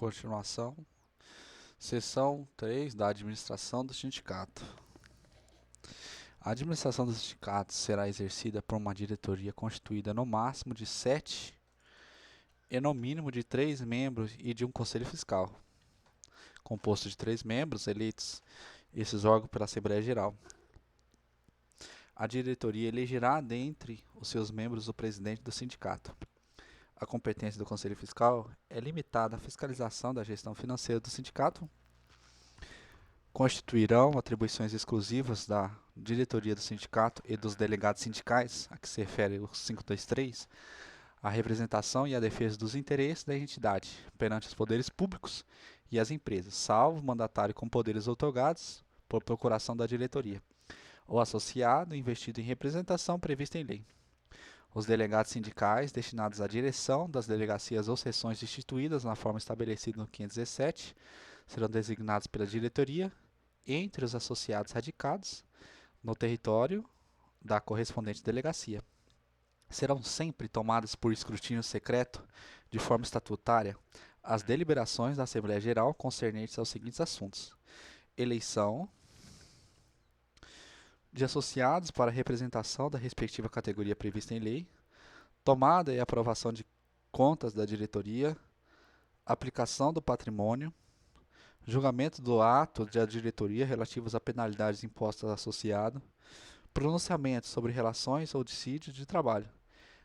Continuação. Seção 3 da administração do sindicato. A administração do sindicato será exercida por uma diretoria constituída no máximo de 7 e no mínimo de 3 membros e de um conselho fiscal, composto de 3 membros eleitos esses órgãos pela Assembleia Geral. A diretoria elegerá dentre os seus membros o presidente do sindicato. A competência do Conselho Fiscal é limitada à fiscalização da gestão financeira do sindicato. Constituirão atribuições exclusivas da diretoria do sindicato e dos delegados sindicais, a que se refere o 523, a representação e a defesa dos interesses da entidade perante os poderes públicos e as empresas, salvo o mandatário com poderes outorgados por procuração da diretoria, ou associado investido em representação prevista em lei. Os delegados sindicais destinados à direção das delegacias ou seções instituídas na forma estabelecida no 517 serão designados pela diretoria entre os associados radicados no território da correspondente delegacia. Serão sempre tomadas por escrutínio secreto, de forma estatutária, as deliberações da Assembleia Geral concernentes aos seguintes assuntos: eleição de associados para representação da respectiva categoria prevista em lei, tomada e aprovação de contas da diretoria, aplicação do patrimônio, julgamento do ato da diretoria relativos a penalidades impostas ao associado, pronunciamento sobre relações ou dissídio de trabalho.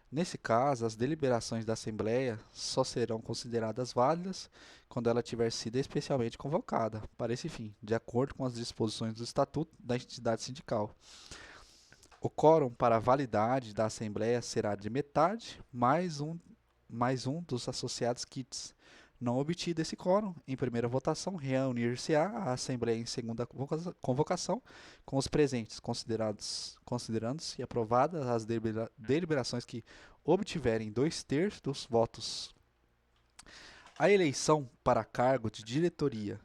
Nesse caso, as deliberações da Assembleia só serão consideradas válidas quando ela tiver sido especialmente convocada para esse fim, de acordo com as disposições do Estatuto da entidade sindical. O quórum para a validade da Assembleia será de metade mais um dos associados quites. Não obtido esse quórum, em primeira votação, reunir-se-á a Assembleia em segunda convocação com os presentes, considerando-se aprovadas as deliberações que obtiverem 2/3 dos votos. A eleição para cargo de diretoria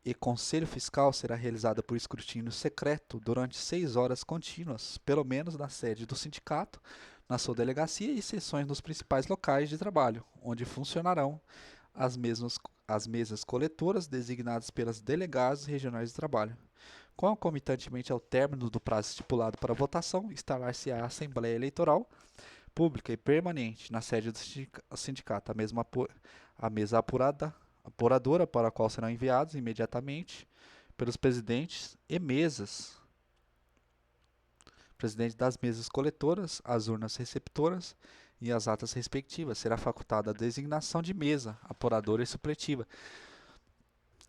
e conselho fiscal será realizada por escrutínio secreto durante 6 horas contínuas, pelo menos na sede do sindicato, na sua delegacia e sessões nos principais locais de trabalho, onde funcionarão as mesas coletoras designadas pelas delegadas regionais de trabalho. Concomitantemente ao término do prazo estipulado para votação, instalar-se-á a Assembleia Eleitoral pública e permanente na sede do sindicato, a mesa apuradora para a qual serão enviados imediatamente pelos presidentes das mesas coletoras, as urnas receptoras e as atas respectivas. Será facultada a designação de mesa apuradora e supletiva,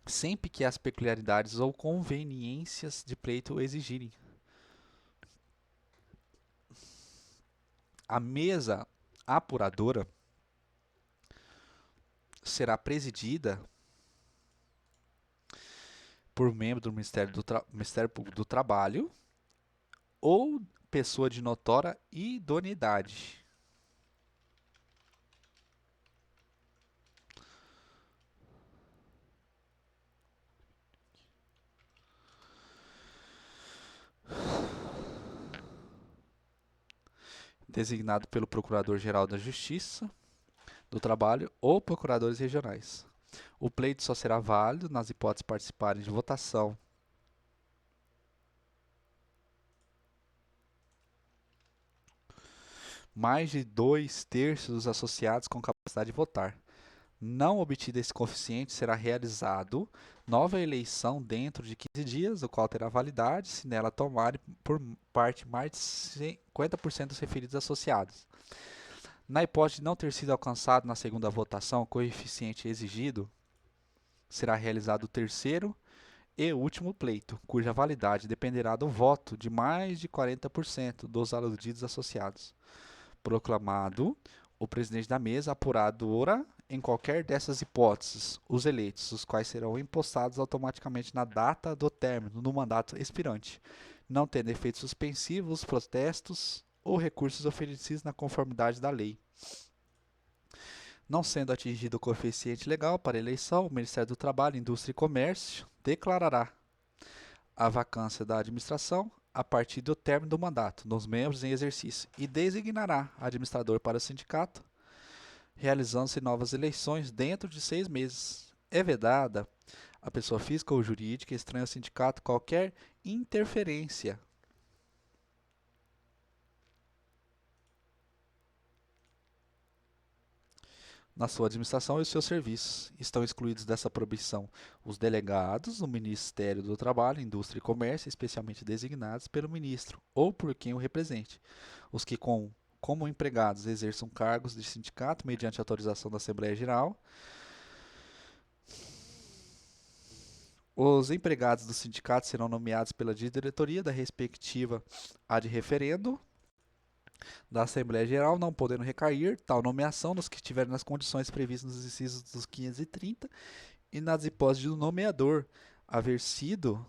sempre que as peculiaridades ou conveniências de pleito o exigirem. A mesa apuradora será presidida por membro do Ministério Público do Trabalho ou pessoa de notória idoneidade. Designado pelo Procurador-Geral da Justiça do Trabalho ou procuradores regionais. O pleito só será válido nas hipóteses de participarem de votação mais de 2/3 dos associados com capacidade de votar. Não obtido esse coeficiente, será realizado nova eleição dentro de 15 dias, o qual terá validade se nela tomarem por parte mais de 50% dos referidos associados. Na hipótese de não ter sido alcançado na segunda votação o coeficiente exigido, será realizado o terceiro e último pleito, cuja validade dependerá do voto de mais de 40% dos aludidos associados. Proclamado o presidente da mesa apuradora em qualquer dessas hipóteses, os eleitos, os quais serão empossados automaticamente na data do término do mandato expirante, não tendo efeitos suspensivos, protestos ou recursos oferecidos na conformidade da lei. Não sendo atingido o coeficiente legal para eleição, o Ministério do Trabalho, Indústria e Comércio declarará a vacância da administração a partir do término do mandato dos membros em exercício e designará administrador para o sindicato, realizando-se novas eleições dentro de 6 meses. É vedada à pessoa física ou jurídica estranha ao sindicato qualquer interferência na sua administração e os seus serviços. Estão excluídos dessa proibição os delegados do Ministério do Trabalho, Indústria e Comércio, especialmente designados pelo ministro ou por quem o represente. Os que, como empregados, exerçam cargos de sindicato mediante autorização da Assembleia Geral. Os empregados do sindicato serão nomeados pela diretoria da respectiva ad referendo da Assembleia Geral, não podendo recair tal nomeação nos que estiverem nas condições previstas nos incisos dos 530 e nas hipóteses do nomeador haver sido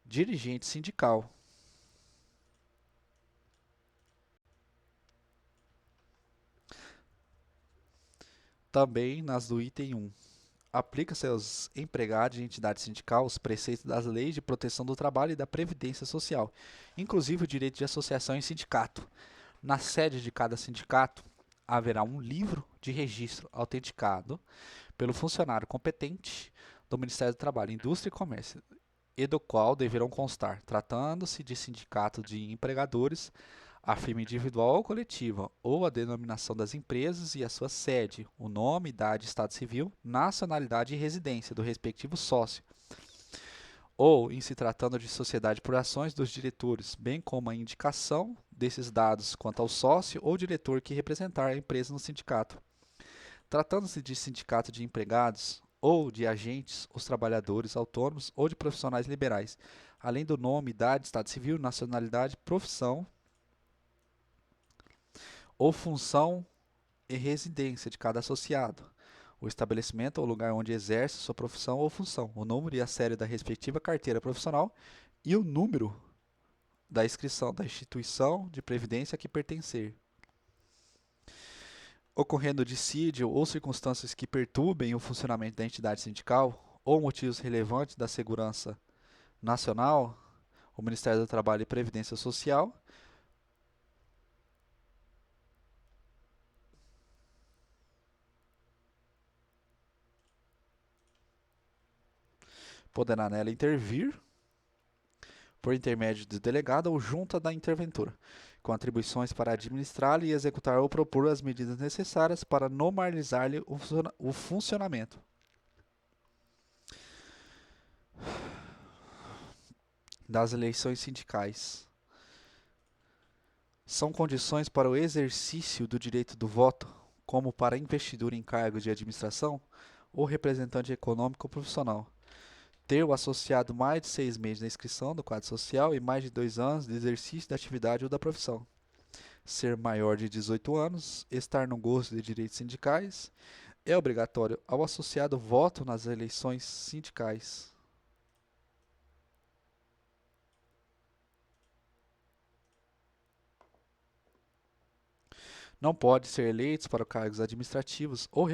dirigente sindical. Também nas do item 1. Aplica-se aos empregados de entidade sindical os preceitos das leis de proteção do trabalho e da previdência social, inclusive o direito de associação em sindicato. Na sede de cada sindicato haverá um livro de registro autenticado pelo funcionário competente do Ministério do Trabalho, Indústria e Comércio, e do qual deverão constar, tratando-se de sindicato de empregadores, a firma individual ou coletiva, ou a denominação das empresas e a sua sede, o nome, idade, estado civil, nacionalidade e residência do respectivo sócio, ou, em se tratando de sociedade por ações dos diretores, bem como a indicação desses dados quanto ao sócio ou diretor que representar a empresa no sindicato. Tratando-se de sindicato de empregados ou de agentes, os trabalhadores autônomos ou de profissionais liberais, além do nome, idade, estado civil, nacionalidade, profissão ou função e residência de cada associado, o estabelecimento ou lugar onde exerce sua profissão ou função, o número e a série da respectiva carteira profissional e o número da inscrição da instituição de previdência a que pertencer. Ocorrendo dissídio ou circunstâncias que perturbem o funcionamento da entidade sindical ou motivos relevantes da segurança nacional, o Ministério do Trabalho e Previdência Social poderá nela intervir por intermédio do delegado ou junta da interventora, com atribuições para administrar-lhe e executar ou propor as medidas necessárias para normalizar-lhe o funcionamento. Das eleições sindicais. São condições para o exercício do direito do voto, como para investidura em cargos de administração ou representante econômico ou profissional. Ter o associado mais de 6 meses na inscrição do quadro social e mais de 2 anos de exercício da atividade ou da profissão. Ser maior de 18 anos, estar no gozo de direitos sindicais. É obrigatório ao associado voto nas eleições sindicais. Não pode ser eleitos para cargos administrativos ou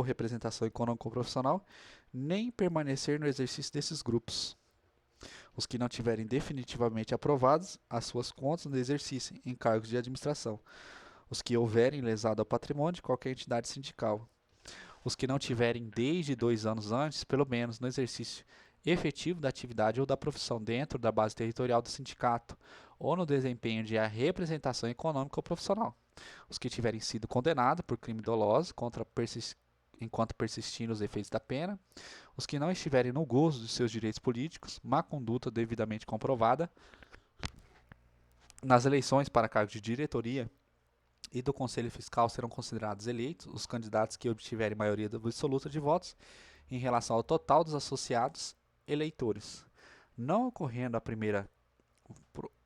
representação econômico-profissional, nem permanecer no exercício desses grupos. Os que não tiverem definitivamente aprovados as suas contas no exercício em cargos de administração. Os que houverem lesado ao patrimônio de qualquer entidade sindical. Os que não tiverem desde 2 anos antes, pelo menos no exercício efetivo da atividade ou da profissão dentro da base territorial do sindicato, ou no desempenho de a representação econômica ou profissional. Os que tiverem sido condenados por crime doloso enquanto persistindo os efeitos da pena, os que não estiverem no gozo de seus direitos políticos, má conduta devidamente comprovada, nas eleições para cargos de diretoria e do Conselho Fiscal serão considerados eleitos os candidatos que obtiverem maioria absoluta de votos em relação ao total dos associados eleitores. Não ocorrendo a primeira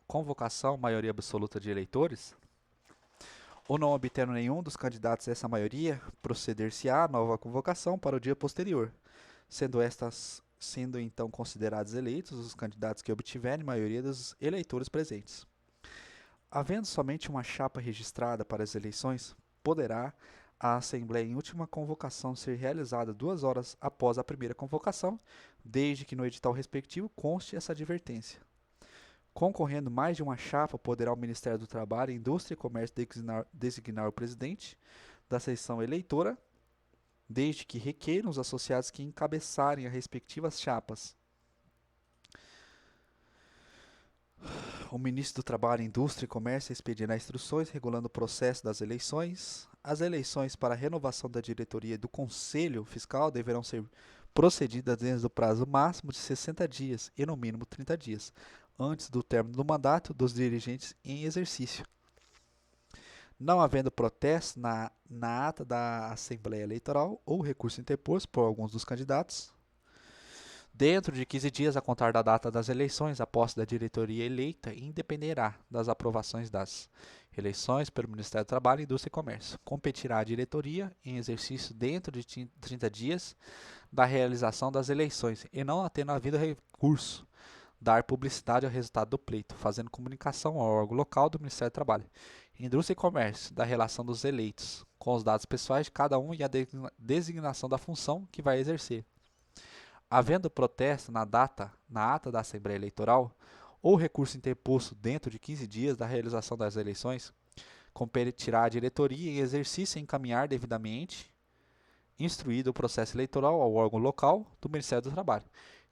convocação maioria absoluta de eleitores, ou não obtendo nenhum dos candidatos essa maioria, proceder-se-á a nova convocação para o dia posterior, sendo então considerados eleitos os candidatos que obtiverem maioria dos eleitores presentes. Havendo somente uma chapa registrada para as eleições, poderá a Assembleia em última convocação ser realizada 2 horas após a primeira convocação, desde que no edital respectivo conste essa advertência. Concorrendo mais de uma chapa, poderá o Ministério do Trabalho, Indústria e Comércio designar o presidente da seção eleitora desde que requeiram os associados que encabeçarem as respectivas chapas. O ministro do Trabalho, Indústria e Comércio expedirá instruções regulando o processo das eleições. As eleições para a renovação da diretoria e do Conselho Fiscal deverão ser procedidas dentro do prazo máximo de 60 dias e no mínimo 30 dias, antes do término do mandato dos dirigentes em exercício. Não havendo protesto na ata da Assembleia Eleitoral ou recurso interposto por alguns dos candidatos, dentro de 15 dias a contar da data das eleições, a posse da diretoria eleita independerá das aprovações das eleições pelo Ministério do Trabalho, Indústria e Comércio. Competirá a diretoria em exercício dentro de 30 dias da realização das eleições e não tendo havido recurso, dar publicidade ao resultado do pleito, fazendo comunicação ao órgão local do Ministério do Trabalho, Indústria e Comércio, da relação dos eleitos, com os dados pessoais de cada um e a designação da função que vai exercer. Havendo protesto na ata da Assembleia Eleitoral, ou recurso interposto dentro de 15 dias da realização das eleições, competirá a diretoria em exercício e encaminhar devidamente instruído o processo eleitoral ao órgão local do Ministério do Trabalho,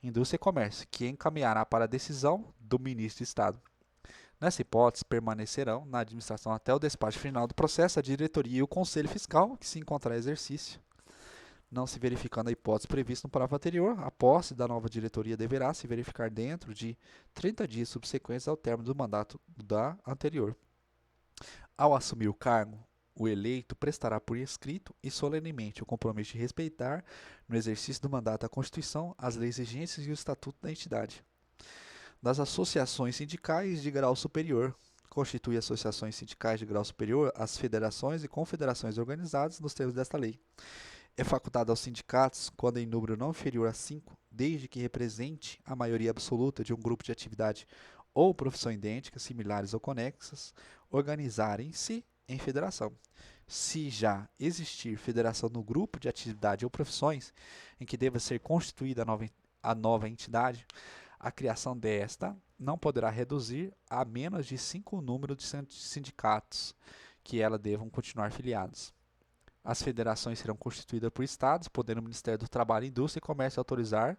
Indústria e Comércio, que encaminhará para a decisão do ministro de Estado. Nessa hipótese, permanecerão na administração até o despacho final do processo a diretoria e o Conselho Fiscal, que se encontrar em exercício. Não se verificando a hipótese prevista no parágrafo anterior, a posse da nova diretoria deverá se verificar dentro de 30 dias subsequentes ao término do mandato da anterior. Ao assumir o cargo, o eleito prestará por escrito e solenemente o compromisso de respeitar, no exercício do mandato, a Constituição, as leis vigentes e o Estatuto da entidade. Das associações sindicais de grau superior, constitui associações sindicais de grau superior as federações e confederações organizadas nos termos desta lei. É facultado aos sindicatos, quando em número não inferior a 5, desde que represente a maioria absoluta de um grupo de atividade ou profissão idêntica, similares ou conexas, organizarem-se em federação. Se já existir federação no grupo de atividade ou profissões em que deva ser constituída a nova entidade, a criação desta não poderá reduzir a menos de 5 o número de sindicatos que ela devam continuar filiados. As federações serão constituídas por estados, podendo o Ministério do Trabalho, Indústria e Comércio autorizar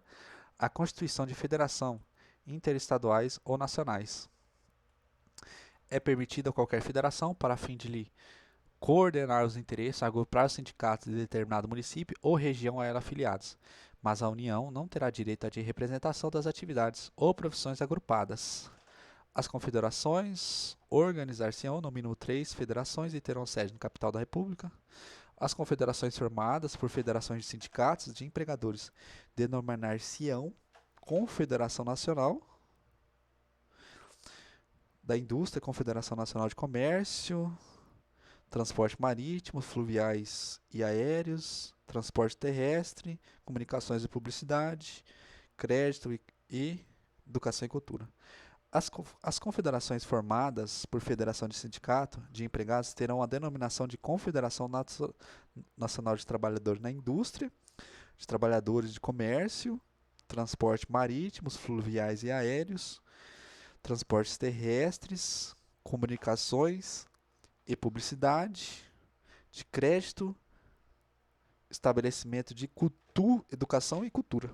a constituição de federação interestaduais ou nacionais. É permitida qualquer federação, para fim de lhe coordenar os interesses, agrupar os sindicatos de determinado município ou região a ela afiliados, mas a União não terá direito de representação das atividades ou profissões agrupadas. As confederações organizar-se-ão no mínimo 3 federações e terão sede na capital da República. As confederações formadas por federações de sindicatos de empregadores denominar-se-ão Confederação Nacional da Indústria, Confederação Nacional de Comércio, Transporte Marítimo, Fluviais e Aéreos, Transporte Terrestre, Comunicações e Publicidade, Crédito e Educação e Cultura. As confederações formadas por federação de sindicato de empregados terão a denominação de Confederação Nacional de Trabalhadores na Indústria, de Trabalhadores de Comércio, Transporte Marítimos, Fluviais e Aéreos, Transportes Terrestres, Comunicações e Publicidade, de Crédito, Estabelecimento de Educação e Cultura.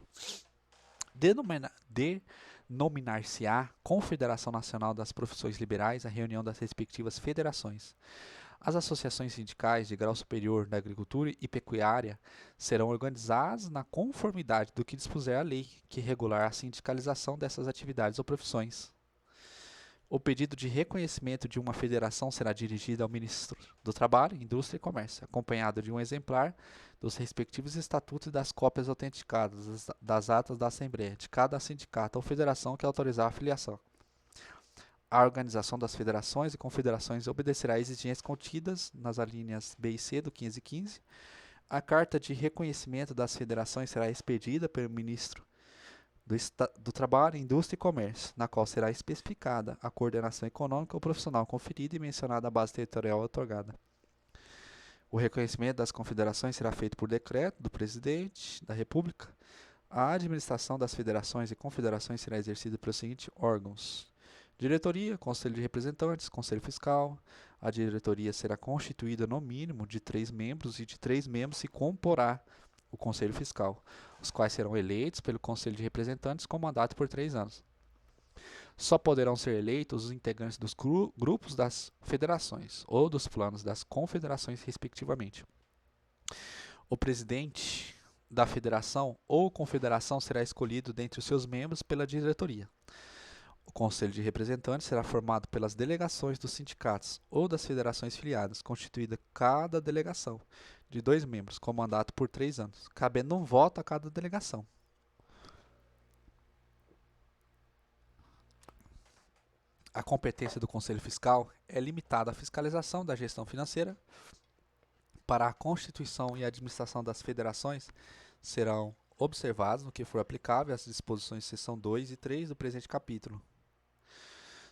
Denominar-se-á Confederação Nacional das Profissões Liberais a reunião das respectivas federações. As associações sindicais de grau superior da agricultura e pecuária serão organizadas na conformidade do que dispuser a lei, que regular a sindicalização dessas atividades ou profissões. O pedido de reconhecimento de uma federação será dirigido ao Ministro do Trabalho, Indústria e Comércio, acompanhado de um exemplar dos respectivos estatutos e das cópias autenticadas das atas da Assembleia de cada sindicato ou federação que autorizar a filiação. A organização das federações e confederações obedecerá a exigências contidas nas alíneas B e C do 515. A carta de reconhecimento das federações será expedida pelo Ministro do Trabalho, Indústria e Comércio, na qual será especificada a coordenação econômica ou profissional conferida e mencionada a base territorial otorgada. O reconhecimento das confederações será feito por decreto do Presidente da República. A administração das federações e confederações será exercida pelos seguintes órgãos: Diretoria, Conselho de Representantes, Conselho Fiscal. A diretoria será constituída no mínimo de 3 membros e de 3 membros se comporá o Conselho Fiscal, os quais serão eleitos pelo Conselho de Representantes com mandato por 3 anos. Só poderão ser eleitos os integrantes dos grupos das federações ou dos planos das confederações, respectivamente. O presidente da federação ou confederação será escolhido dentre os seus membros pela diretoria. O Conselho de Representantes será formado pelas delegações dos sindicatos ou das federações filiadas, constituída cada delegação de 2 membros, com mandato por 3 anos, cabendo um voto a cada delegação. A competência do Conselho Fiscal é limitada à fiscalização da gestão financeira. Para a constituição e administração das federações, serão observados, no que for aplicável, as disposições de seção 2 e 3 do presente capítulo.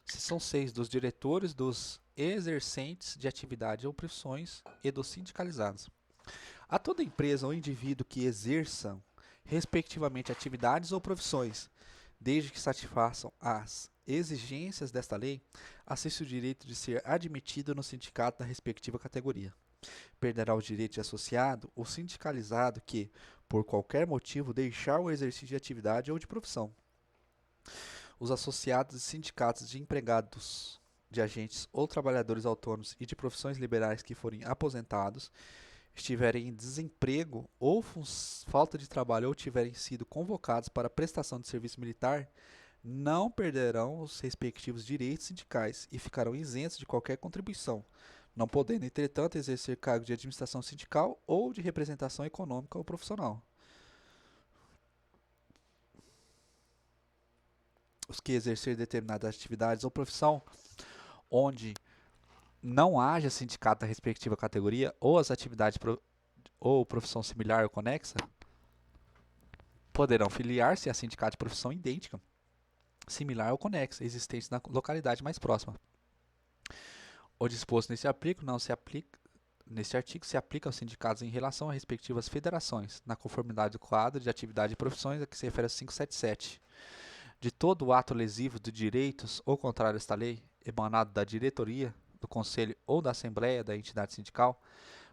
Seção 6. Dos diretores, dos exercentes de atividade ou profissões e dos sindicalizados. A toda empresa ou indivíduo que exerçam, respectivamente, atividades ou profissões, desde que satisfaçam as exigências desta lei, assiste o direito de ser admitido no sindicato da respectiva categoria. Perderá o direito de associado o sindicalizado que, por qualquer motivo, deixar o exercício de atividade ou de profissão. Os associados de sindicatos de empregados, de agentes ou trabalhadores autônomos e de profissões liberais que forem aposentados, estiverem em desemprego ou falta de trabalho ou tiverem sido convocados para prestação de serviço militar, não perderão os respectivos direitos sindicais e ficarão isentos de qualquer contribuição, não podendo, entretanto, exercer cargo de administração sindical ou de representação econômica ou profissional. Os que exercer determinadas atividades ou profissão onde não haja sindicato da respectiva categoria ou as atividades ou profissão similar ou conexa, poderão filiar-se a sindicato de profissão idêntica, similar ou conexa, existentes na localidade mais próxima. O disposto neste artigo se aplica aos sindicatos em relação às respectivas federações, na conformidade do quadro de atividade e profissões a que se refere a 577. De todo ato lesivo de direitos ou contrário a esta lei, emanado da diretoria, do conselho ou da assembleia da entidade sindical,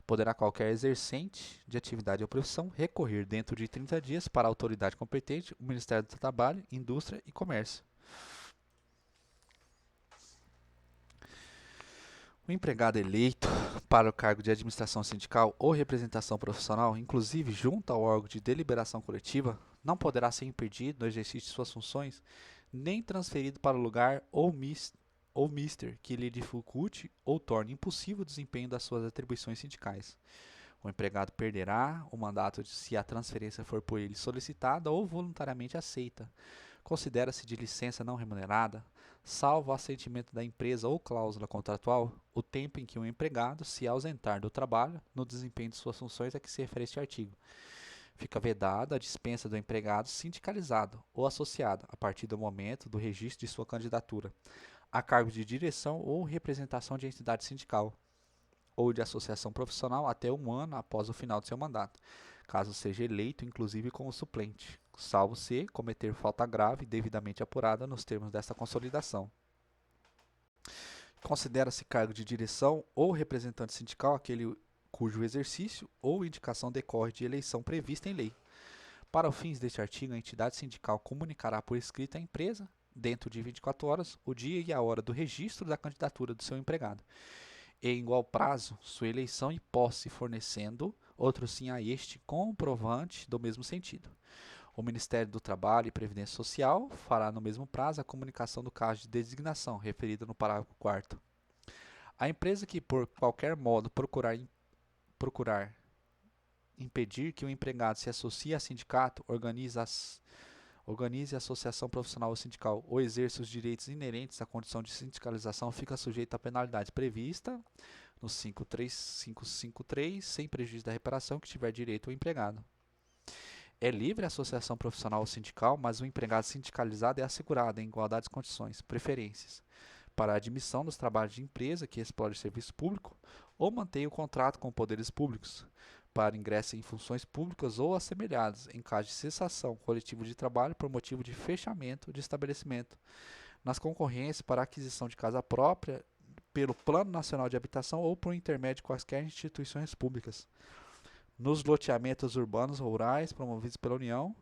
poderá qualquer exercente de atividade ou profissão recorrer dentro de 30 dias para a autoridade competente, o Ministério do Trabalho, Indústria e Comércio. O empregado eleito para o cargo de administração sindical ou representação profissional, inclusive junto ao órgão de deliberação coletiva, não poderá ser impedido no exercício de suas funções, nem transferido para o lugar ou mister que lhe dificulte ou torne impossível o desempenho das suas atribuições sindicais. O empregado perderá o mandato se a transferência for por ele solicitada ou voluntariamente aceita. Considera-se de licença não remunerada, salvo o assentimento da empresa ou cláusula contratual, o tempo em que o empregado se ausentar do trabalho no desempenho de suas funções a que se refere este artigo. Fica vedada a dispensa do empregado sindicalizado ou associado a partir do momento do registro de sua candidatura a cargo de direção ou representação de entidade sindical ou de associação profissional até 1 ano após o final de seu mandato, caso seja eleito inclusive como suplente, salvo se cometer falta grave devidamente apurada nos termos desta consolidação. Considera-se cargo de direção ou representante sindical aquele cujo exercício ou indicação decorre de eleição prevista em lei. Para os fins deste artigo, a entidade sindical comunicará por escrito à empresa, dentro de 24 horas, o dia e a hora do registro da candidatura do seu empregado, e em igual prazo, sua eleição e posse, fornecendo, outro sim a este, comprovante do mesmo sentido. O Ministério do Trabalho e Previdência Social fará no mesmo prazo a comunicação do caso de designação, referida no parágrafo 4º. A empresa que, por qualquer modo, procurar impedir que o empregado se associe a sindicato, organize a associação profissional ou sindical ou exerça os direitos inerentes à condição de sindicalização, fica sujeito à penalidade prevista no 53553, sem prejuízo da reparação que tiver direito o empregado. É livre a associação profissional ou sindical, mas o empregado sindicalizado é assegurado em igualdade de condições, preferências, para a admissão dos trabalhos de empresa que explore serviço público ou mantenha o contrato com poderes públicos, para ingresso em funções públicas ou assemelhadas, em caso de cessação coletiva de trabalho por motivo de fechamento de estabelecimento, nas concorrências para a aquisição de casa própria pelo Plano Nacional de Habitação ou por intermédio de quaisquer instituições públicas, nos loteamentos urbanos rurais promovidos pela União,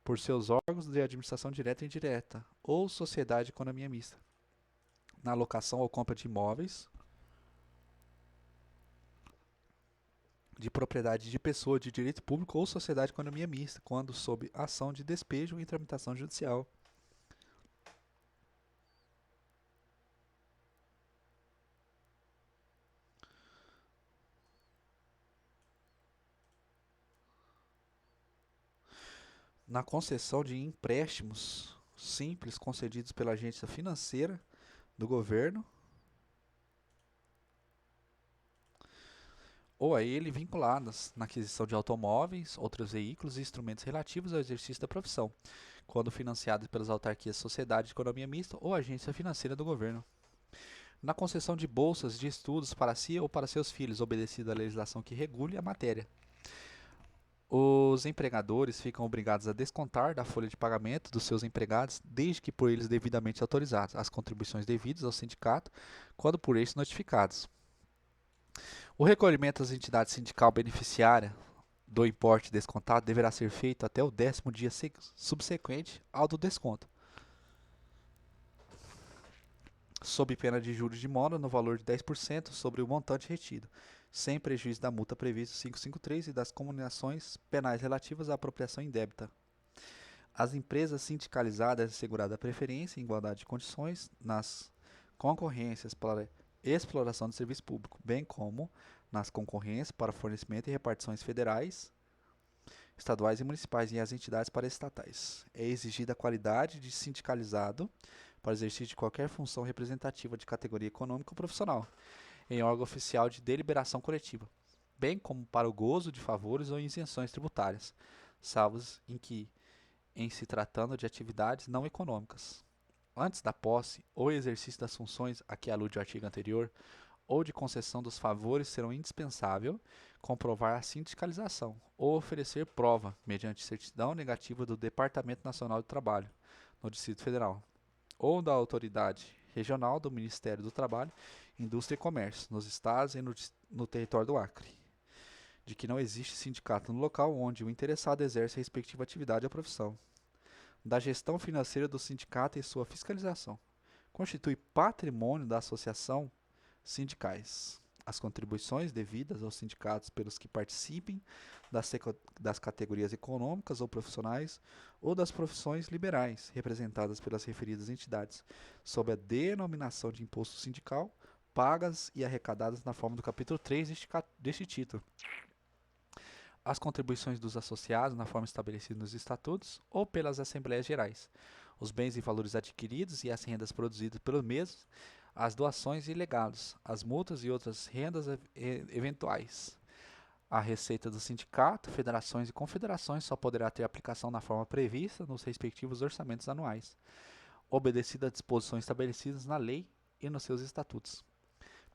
por seus órgãos de administração direta e indireta, ou sociedade de economia mista, na locação ou compra de imóveis de propriedade de pessoa de direito público ou sociedade de economia mista, quando sob ação de despejo em tramitação judicial. Na concessão de empréstimos simples concedidos pela agência financeira do governo ou a ele vinculadas na aquisição de automóveis, outros veículos e instrumentos relativos ao exercício da profissão, quando financiados pelas autarquias, sociedade de economia mista ou agência financeira do governo. Na concessão de bolsas de estudos para si ou para seus filhos, obedecida à legislação que regule a matéria. Os empregadores ficam obrigados a descontar da folha de pagamento dos seus empregados, desde que por eles devidamente autorizados, as contribuições devidas ao sindicato, quando por eles notificados. O recolhimento das entidades sindical beneficiária do importe descontado deverá ser feito até o 10º dia subsequente ao do desconto, sob pena de juros de mora no valor de 10% sobre o montante retido, sem prejuízo da multa prevista no 553 e das comunicações penais relativas à apropriação indébita. As empresas sindicalizadas assegurada a preferência em igualdade de condições nas concorrências para exploração de serviço público, bem como nas concorrências para fornecimento e repartições federais, estaduais e municipais e as entidades paraestatais. É exigida a qualidade de sindicalizado para exercício de qualquer função representativa de categoria econômica ou profissional, em órgão oficial de deliberação coletiva, bem como para o gozo de favores ou isenções tributárias, salvos em se tratando de atividades não econômicas. Antes da posse ou exercício das funções a que alude o artigo anterior, ou de concessão dos favores, serão indispensável comprovar a sindicalização ou oferecer prova, mediante certidão negativa do Departamento Nacional do Trabalho, no Distrito Federal, ou da autoridade regional do Ministério do Trabalho, Indústria e Comércio, nos estados e no território do Acre, de que não existe sindicato no local onde o interessado exerce a respectiva atividade ou profissão, da gestão financeira do sindicato e sua fiscalização. Constitui patrimônio da associação sindicais as contribuições devidas aos sindicatos pelos que participem das categorias econômicas ou profissionais ou das profissões liberais representadas pelas referidas entidades, sob a denominação de imposto sindical, pagas e arrecadadas na forma do capítulo 3 deste título. As contribuições dos associados na forma estabelecida nos estatutos ou pelas assembleias gerais, os bens e valores adquiridos e as rendas produzidas pelos mesmos, as doações e legados, as multas e outras rendas eventuais. A receita do sindicato, federações e confederações só poderá ter aplicação na forma prevista nos respectivos orçamentos anuais, obedecida a disposições estabelecidas na lei e nos seus estatutos.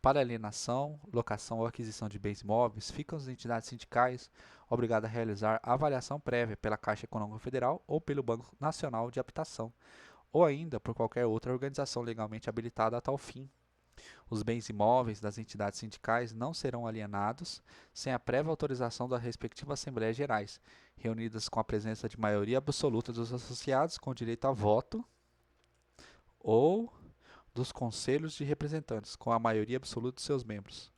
Para alienação, locação ou aquisição de bens imóveis, ficam as entidades sindicais obrigadas a realizar avaliação prévia pela Caixa Econômica Federal ou pelo Banco Nacional de Habitação, ou ainda por qualquer outra organização legalmente habilitada a tal fim. Os bens imóveis das entidades sindicais não serão alienados sem a prévia autorização das respectivas Assembleias Gerais, reunidas com a presença de maioria absoluta dos associados com direito a voto, ou dos conselhos de representantes, com a maioria absoluta de seus membros.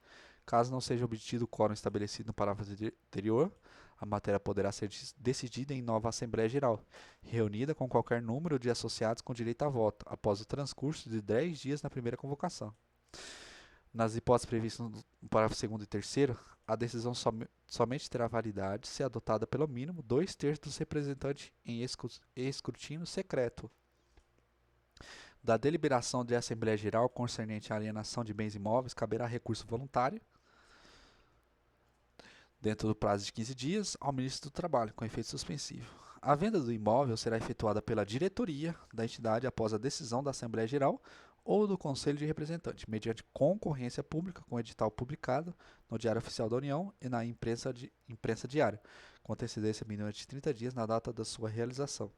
Caso não seja obtido o quórum estabelecido no parágrafo anterior, a matéria poderá ser decidida em nova Assembleia Geral, reunida com qualquer número de associados com direito a voto, após o transcurso de 10 dias na primeira convocação. Nas hipóteses previstas no parágrafo 2º e 3º, a decisão somente terá validade se adotada pelo mínimo 2/3 dos representantes em escrutínio secreto. Da deliberação de Assembleia Geral concernente à alienação de bens imóveis, caberá recurso voluntário, dentro do prazo de 15 dias, ao Ministro do Trabalho, com efeito suspensivo. A venda do imóvel será efetuada pela diretoria da entidade após a decisão da Assembleia Geral ou do Conselho de Representantes, mediante concorrência pública com edital publicado no Diário Oficial da União e na imprensa diária, com antecedência mínima de 30 dias na data da sua realização.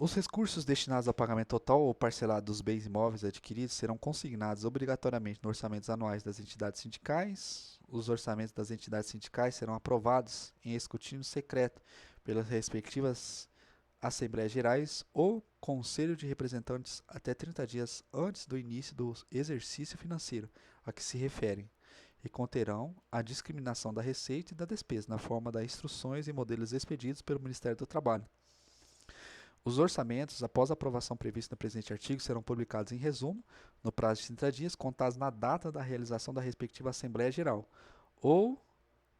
Os recursos destinados ao pagamento total ou parcelado dos bens imóveis adquiridos serão consignados obrigatoriamente nos orçamentos anuais das entidades sindicais. Os orçamentos das entidades sindicais serão aprovados em escrutínio secreto pelas respectivas Assembleias Gerais ou Conselho de Representantes até 30 dias antes do início do exercício financeiro a que se referem e conterão a discriminação da receita e da despesa na forma das instruções e modelos expedidos pelo Ministério do Trabalho. Os orçamentos, após a aprovação prevista no presente artigo, serão publicados em resumo, no prazo de 30 dias, contados na data da realização da respectiva Assembleia Geral ou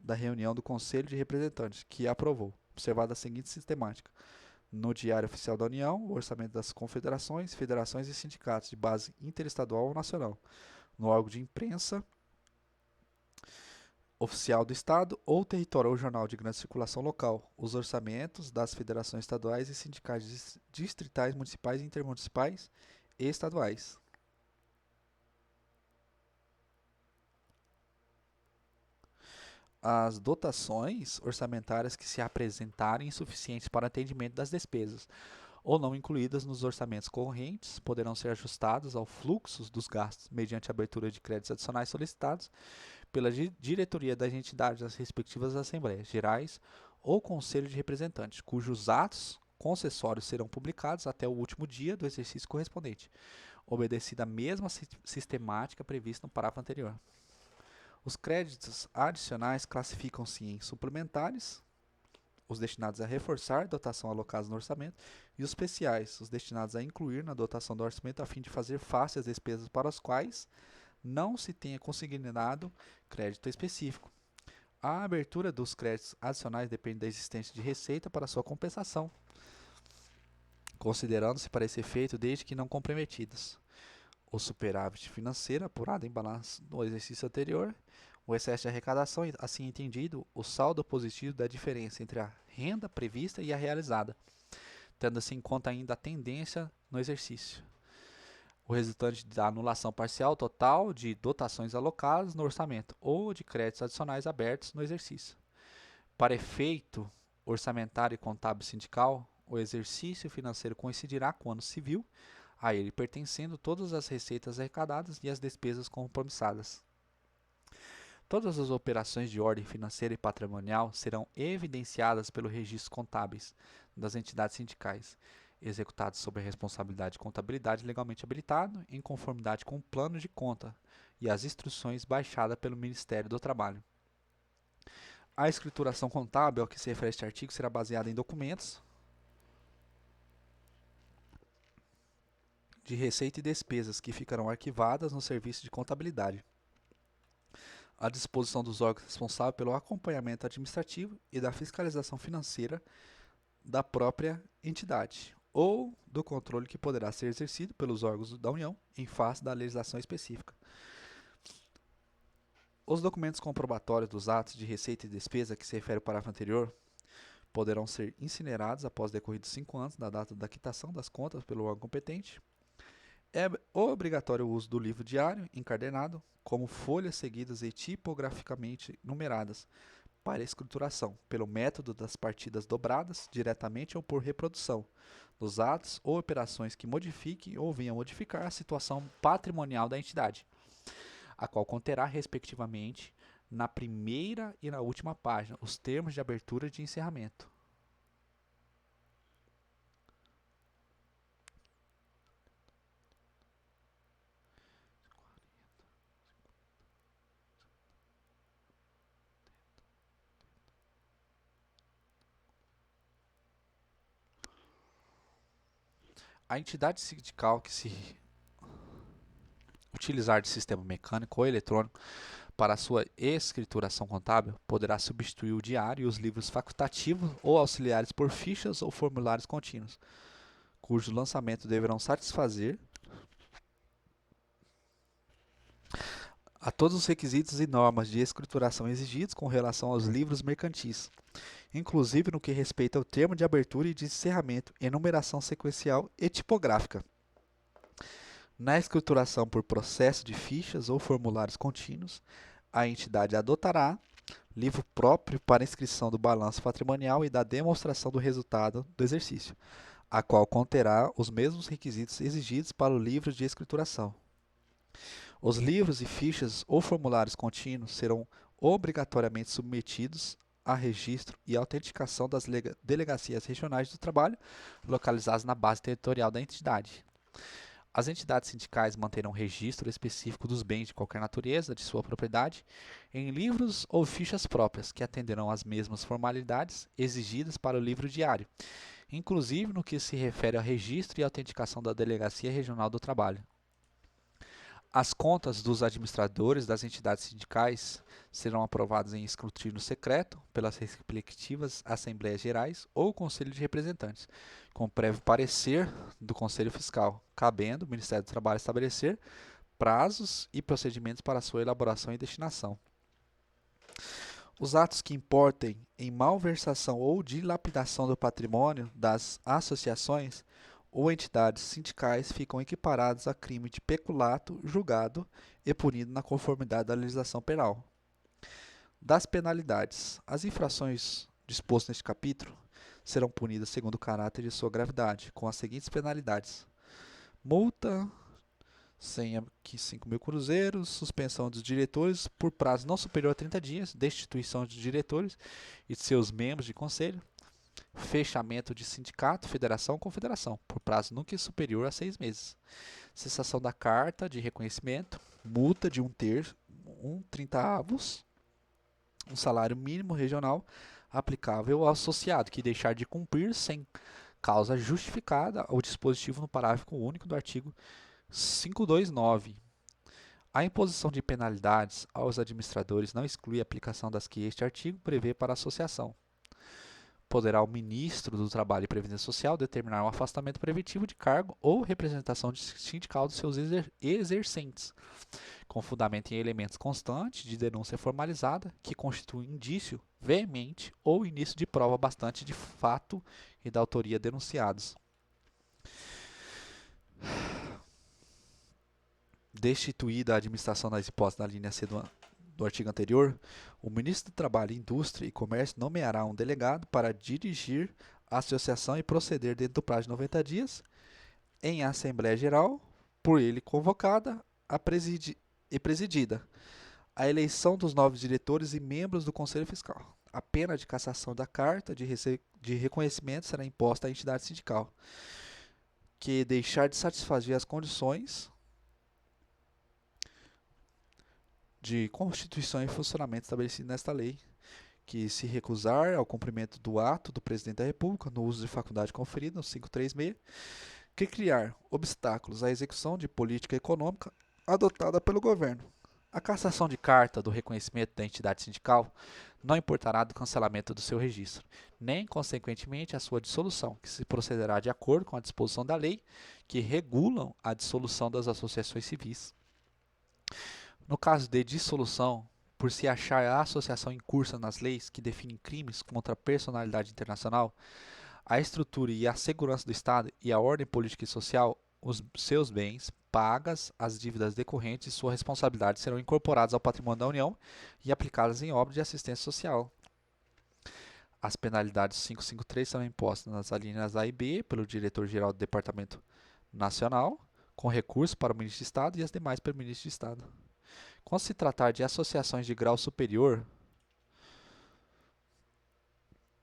da reunião do Conselho de Representantes, que aprovou, observada a seguinte sistemática: no Diário Oficial da União, o orçamento das confederações, federações e sindicatos de base interestadual ou nacional, no órgão de imprensa oficial do Estado ou território ou jornal de grande circulação local, os orçamentos das federações estaduais e sindicais distritais, municipais, intermunicipais e estaduais. As dotações orçamentárias que se apresentarem insuficientes para atendimento das despesas ou não incluídas nos orçamentos correntes poderão ser ajustadas ao fluxo dos gastos mediante a abertura de créditos adicionais solicitados pela diretoria das entidades das respectivas Assembleias Gerais ou Conselho de Representantes, cujos atos concessórios serão publicados até o último dia do exercício correspondente, obedecida a mesma sistemática prevista no parágrafo anterior. Os créditos adicionais classificam-se em suplementares, os destinados a reforçar dotação alocada no orçamento, e os especiais, os destinados a incluir na dotação do orçamento a fim de fazer face às despesas para as quais não se tenha consignado crédito específico. A abertura dos créditos adicionais depende da existência de receita para sua compensação, considerando-se para esse efeito desde que não comprometidos o superávit financeiro apurado em balanço no exercício anterior, o excesso de arrecadação, assim entendido, o saldo positivo da diferença entre a renda prevista e a realizada, tendo-se em conta ainda a tendência no exercício. O resultante da anulação parcial total de dotações alocadas no orçamento ou de créditos adicionais abertos no exercício. Para efeito orçamentário e contábil sindical, o exercício financeiro coincidirá com o ano civil, a ele pertencendo todas as receitas arrecadadas e as despesas compromissadas. Todas as operações de ordem financeira e patrimonial serão evidenciadas pelos registros contábeis das entidades sindicais, executados sob a responsabilidade de contabilidade legalmente habilitado, em conformidade com o plano de conta e as instruções baixadas pelo Ministério do Trabalho. A escrituração contábil ao que se refere este artigo será baseada em documentos de receita e despesas que ficarão arquivadas no serviço de contabilidade, à disposição dos órgãos responsáveis pelo acompanhamento administrativo e da fiscalização financeira da própria entidade, ou do controle que poderá ser exercido pelos órgãos da União em face da legislação específica. Os documentos comprobatórios dos atos de receita e despesa que se refere ao parágrafo anterior poderão ser incinerados após decorridos 5 anos da data da quitação das contas pelo órgão competente. É obrigatório o uso do livro diário encadernaado, como folhas seguidas e tipograficamente numeradas, para escrituração, pelo método das partidas dobradas, diretamente ou por reprodução, dos atos ou operações que modifiquem ou venham modificar a situação patrimonial da entidade, a qual conterá, respectivamente, na primeira e na última página, os termos de abertura e de encerramento. A entidade sindical que se utilizar de sistema mecânico ou eletrônico para a sua escrituração contábil poderá substituir o diário e os livros facultativos ou auxiliares por fichas ou formulários contínuos, cujo lançamento deverão satisfazer a todos os requisitos e normas de escrituração exigidos com relação aos livros mercantis, inclusive no que respeita ao termo de abertura e de encerramento, enumeração sequencial e tipográfica. Na escrituração por processo de fichas ou formulários contínuos, a entidade adotará livro próprio para inscrição do balanço patrimonial e da demonstração do resultado do exercício, a qual conterá os mesmos requisitos exigidos para o livro de escrituração. Os livros e fichas ou formulários contínuos serão obrigatoriamente submetidos a registro e autenticação das delegacias regionais do trabalho localizadas na base territorial da entidade. As entidades sindicais manterão registro específico dos bens de qualquer natureza de sua propriedade em livros ou fichas próprias, que atenderão às mesmas formalidades exigidas para o livro diário, inclusive no que se refere ao registro e autenticação da Delegacia Regional do Trabalho. As contas dos administradores das entidades sindicais serão aprovadas em escrutínio secreto pelas respectivas Assembleias Gerais ou Conselho de Representantes, com prévio parecer do Conselho Fiscal, cabendo o Ministério do Trabalho estabelecer prazos e procedimentos para sua elaboração e destinação. Os atos que importem em malversação ou dilapidação do patrimônio das associações ou entidades sindicais ficam equiparados a crime de peculato julgado e punido na conformidade da legislação penal. Das penalidades, as infrações dispostas neste capítulo serão punidas segundo o caráter de sua gravidade, com as seguintes penalidades: multa, 5 mil cruzeiros, suspensão dos diretores por prazo não superior a 30 dias, destituição de diretores e de seus membros de conselho, fechamento de sindicato, federação ou confederação, por prazo nunca superior a 6 meses, cessação da carta de reconhecimento, multa de 1/30, um salário mínimo regional aplicável ao associado que deixar de cumprir sem causa justificada o dispositivo no parágrafo único do artigo 529. A imposição de penalidades aos administradores não exclui a aplicação das que este artigo prevê para a associação. Poderá o ministro do Trabalho e Previdência Social determinar um afastamento preventivo de cargo ou representação sindical dos seus exercentes, com fundamento em elementos constantes de denúncia formalizada que constituem indício veemente ou início de prova bastante de fato e da autoria denunciados. Destituída a administração das hipóteses da linha C do artigo anterior, o ministro do Trabalho, Indústria e Comércio nomeará um delegado para dirigir a associação e proceder dentro do prazo de 90 dias, em Assembleia Geral, por ele convocada e presidida, a eleição dos novos diretores e membros do Conselho Fiscal. A pena de cassação da carta de reconhecimento será imposta à entidade sindical, que deixar de satisfazer as condições de constituição e funcionamento estabelecido nesta lei, que se recusar ao cumprimento do ato do Presidente da República no uso de faculdade conferida no 536, que criar obstáculos à execução de política econômica adotada pelo governo. A cassação de carta do reconhecimento da entidade sindical não importará do cancelamento do seu registro, nem, consequentemente, a sua dissolução, que se procederá de acordo com a disposição da lei que regulam a dissolução das associações civis. No caso de dissolução, por se achar a associação incursa nas leis que definem crimes contra a personalidade internacional, a estrutura e a segurança do Estado e a ordem política e social, os seus bens, pagas, as dívidas decorrentes e sua responsabilidade serão incorporados ao patrimônio da União e aplicadas em obras de assistência social. As penalidades 553 são impostas nas alíneas A e B pelo diretor-geral do Departamento Nacional, com recurso para o Ministro de Estado e as demais pelo Ministro de Estado. Quando se tratar de associações de grau superior,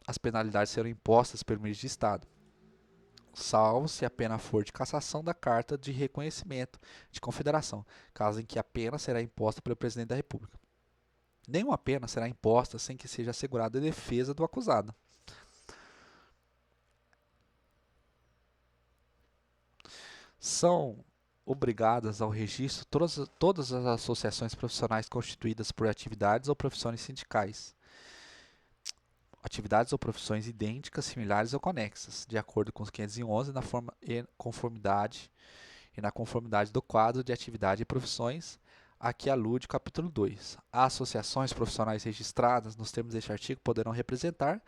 as penalidades serão impostas pelo Ministro de Estado, salvo se a pena for de cassação da carta de reconhecimento de confederação, caso em que a pena será imposta pelo Presidente da República. Nenhuma pena será imposta sem que seja assegurada a defesa do acusado. São obrigadas ao registro todas as associações profissionais constituídas por atividades ou profissões sindicais, atividades ou profissões idênticas, similares ou conexas, de acordo com os 511 na conformidade do quadro de atividade e profissões a que alude o capítulo 2. As associações profissionais registradas nos termos deste artigo poderão representar,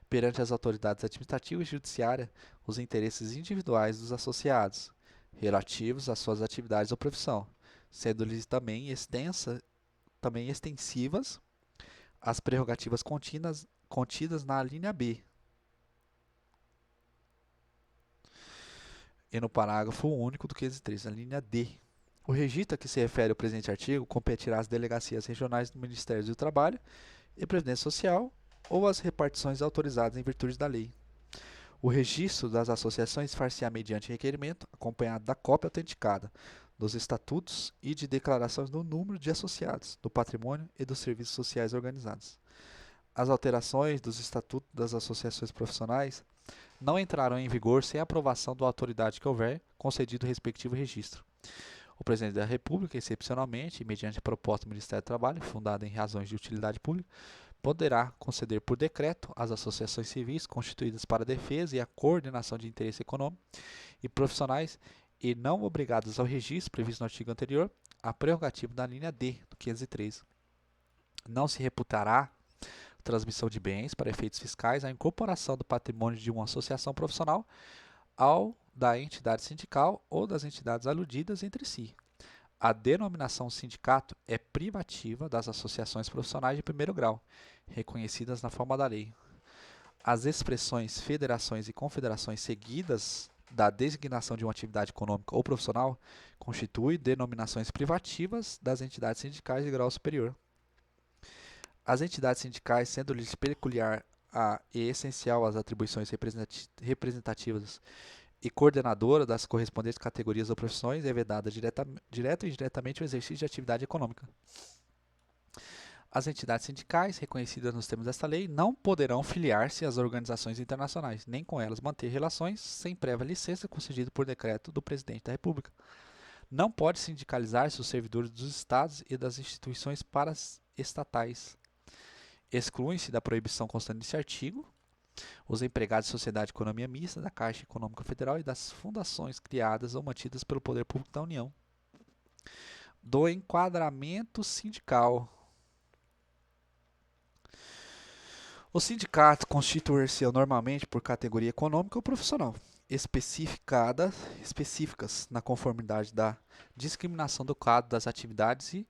perante as autoridades administrativas e judiciárias, os interesses individuais dos associados, relativos às suas atividades ou profissão, sendo-lhes também extensivas as prerrogativas contidas na linha B. e no parágrafo único do 503, a linha D. O registro a que se refere o presente artigo competirá às delegacias regionais do Ministério do Trabalho e Previdência Social ou às repartições autorizadas em virtude da lei. O registro das associações far-se-á mediante requerimento, acompanhado da cópia autenticada dos estatutos e de declarações do número de associados, do patrimônio e dos serviços sociais organizados. As alterações dos estatutos das associações profissionais não entrarão em vigor sem a aprovação da autoridade que houver concedido o respectivo registro. O Presidente da República, excepcionalmente, e mediante proposta do Ministério do Trabalho, fundada em razões de utilidade pública, poderá conceder por decreto às associações civis constituídas para a defesa e a coordenação de interesse econômico e profissionais e não obrigadas ao registro previsto no artigo anterior, a prerrogativa da linha D do 503. Não se reputará transmissão de bens para efeitos fiscais a incorporação do patrimônio de uma associação profissional ao da entidade sindical ou das entidades aludidas entre si. A denominação sindicato é privativa das associações profissionais de primeiro grau, reconhecidas na forma da lei. As expressões federações e confederações seguidas da designação de uma atividade econômica ou profissional constituem denominações privativas das entidades sindicais de grau superior. As entidades sindicais, sendo-lhes peculiar e essencial as atribuições representativas e coordenadora das correspondentes categorias ou profissões, é vedada direta e indiretamente o exercício de atividade econômica. As entidades sindicais, reconhecidas nos termos desta lei, não poderão filiar-se às organizações internacionais, nem com elas manter relações sem prévia licença concedida por decreto do Presidente da República. Não pode sindicalizar-se os servidores dos Estados e das instituições paraestatais. Excluem-se da proibição constante neste artigo os empregados de sociedade de economia mista, da Caixa Econômica Federal e das fundações criadas ou mantidas pelo Poder Público da União. Do enquadramento sindical. Os sindicatos constituir-se normalmente por categoria econômica ou profissional, específicas na conformidade da discriminação do quadro das atividades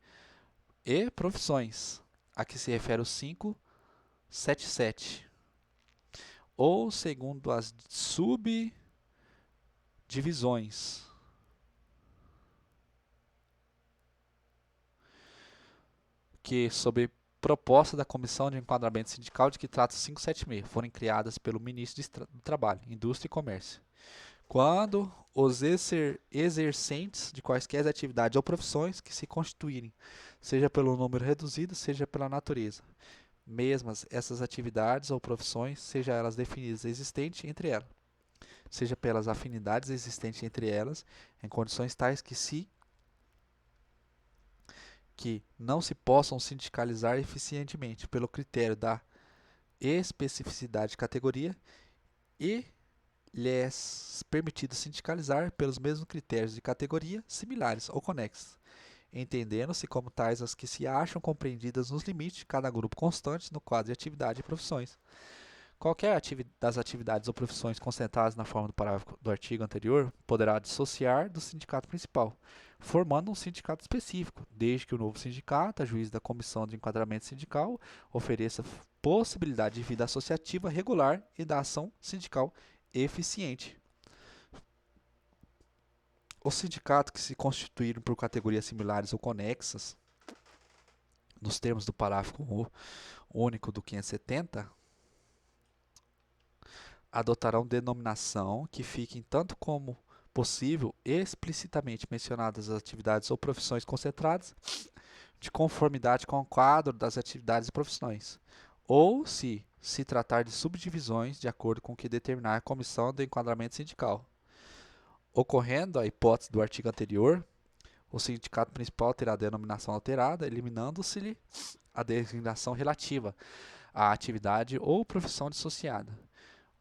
e profissões, a que se refere o 577. Ou segundo as subdivisões que, sob proposta da Comissão de Enquadramento Sindical de que trata o 576, forem criadas pelo Ministro do Trabalho, Indústria e Comércio, quando os exercentes de quaisquer atividades ou profissões que se constituírem, seja pelo número reduzido, seja pela natureza, mesmas essas atividades ou profissões, seja elas definidas existentes entre elas, seja pelas afinidades existentes entre elas, em condições tais que não se possam sindicalizar eficientemente pelo critério da especificidade de categoria e lhes permitido sindicalizar pelos mesmos critérios de categoria similares ou conexos, entendendo-se como tais as que se acham compreendidas nos limites de cada grupo constante no quadro de atividade e profissões. Qualquer das atividades ou profissões concentradas na forma do parágrafo do artigo anterior poderá dissociar do sindicato principal, formando um sindicato específico, desde que o novo sindicato, a juízo da Comissão de Enquadramento Sindical, ofereça possibilidade de vida associativa regular e da ação sindical eficiente. Os sindicatos que se constituíram por categorias similares ou conexas, nos termos do parágrafo único do 570, adotarão denominação que fiquem tanto como possível explicitamente mencionadas as atividades ou profissões concentradas, de conformidade com o quadro das atividades e profissões, ou se tratar de subdivisões de acordo com o que determinar a Comissão do Enquadramento Sindical. Ocorrendo a hipótese do artigo anterior, o sindicato principal terá a denominação alterada, eliminando-se-lhe a designação relativa à atividade ou profissão dissociada.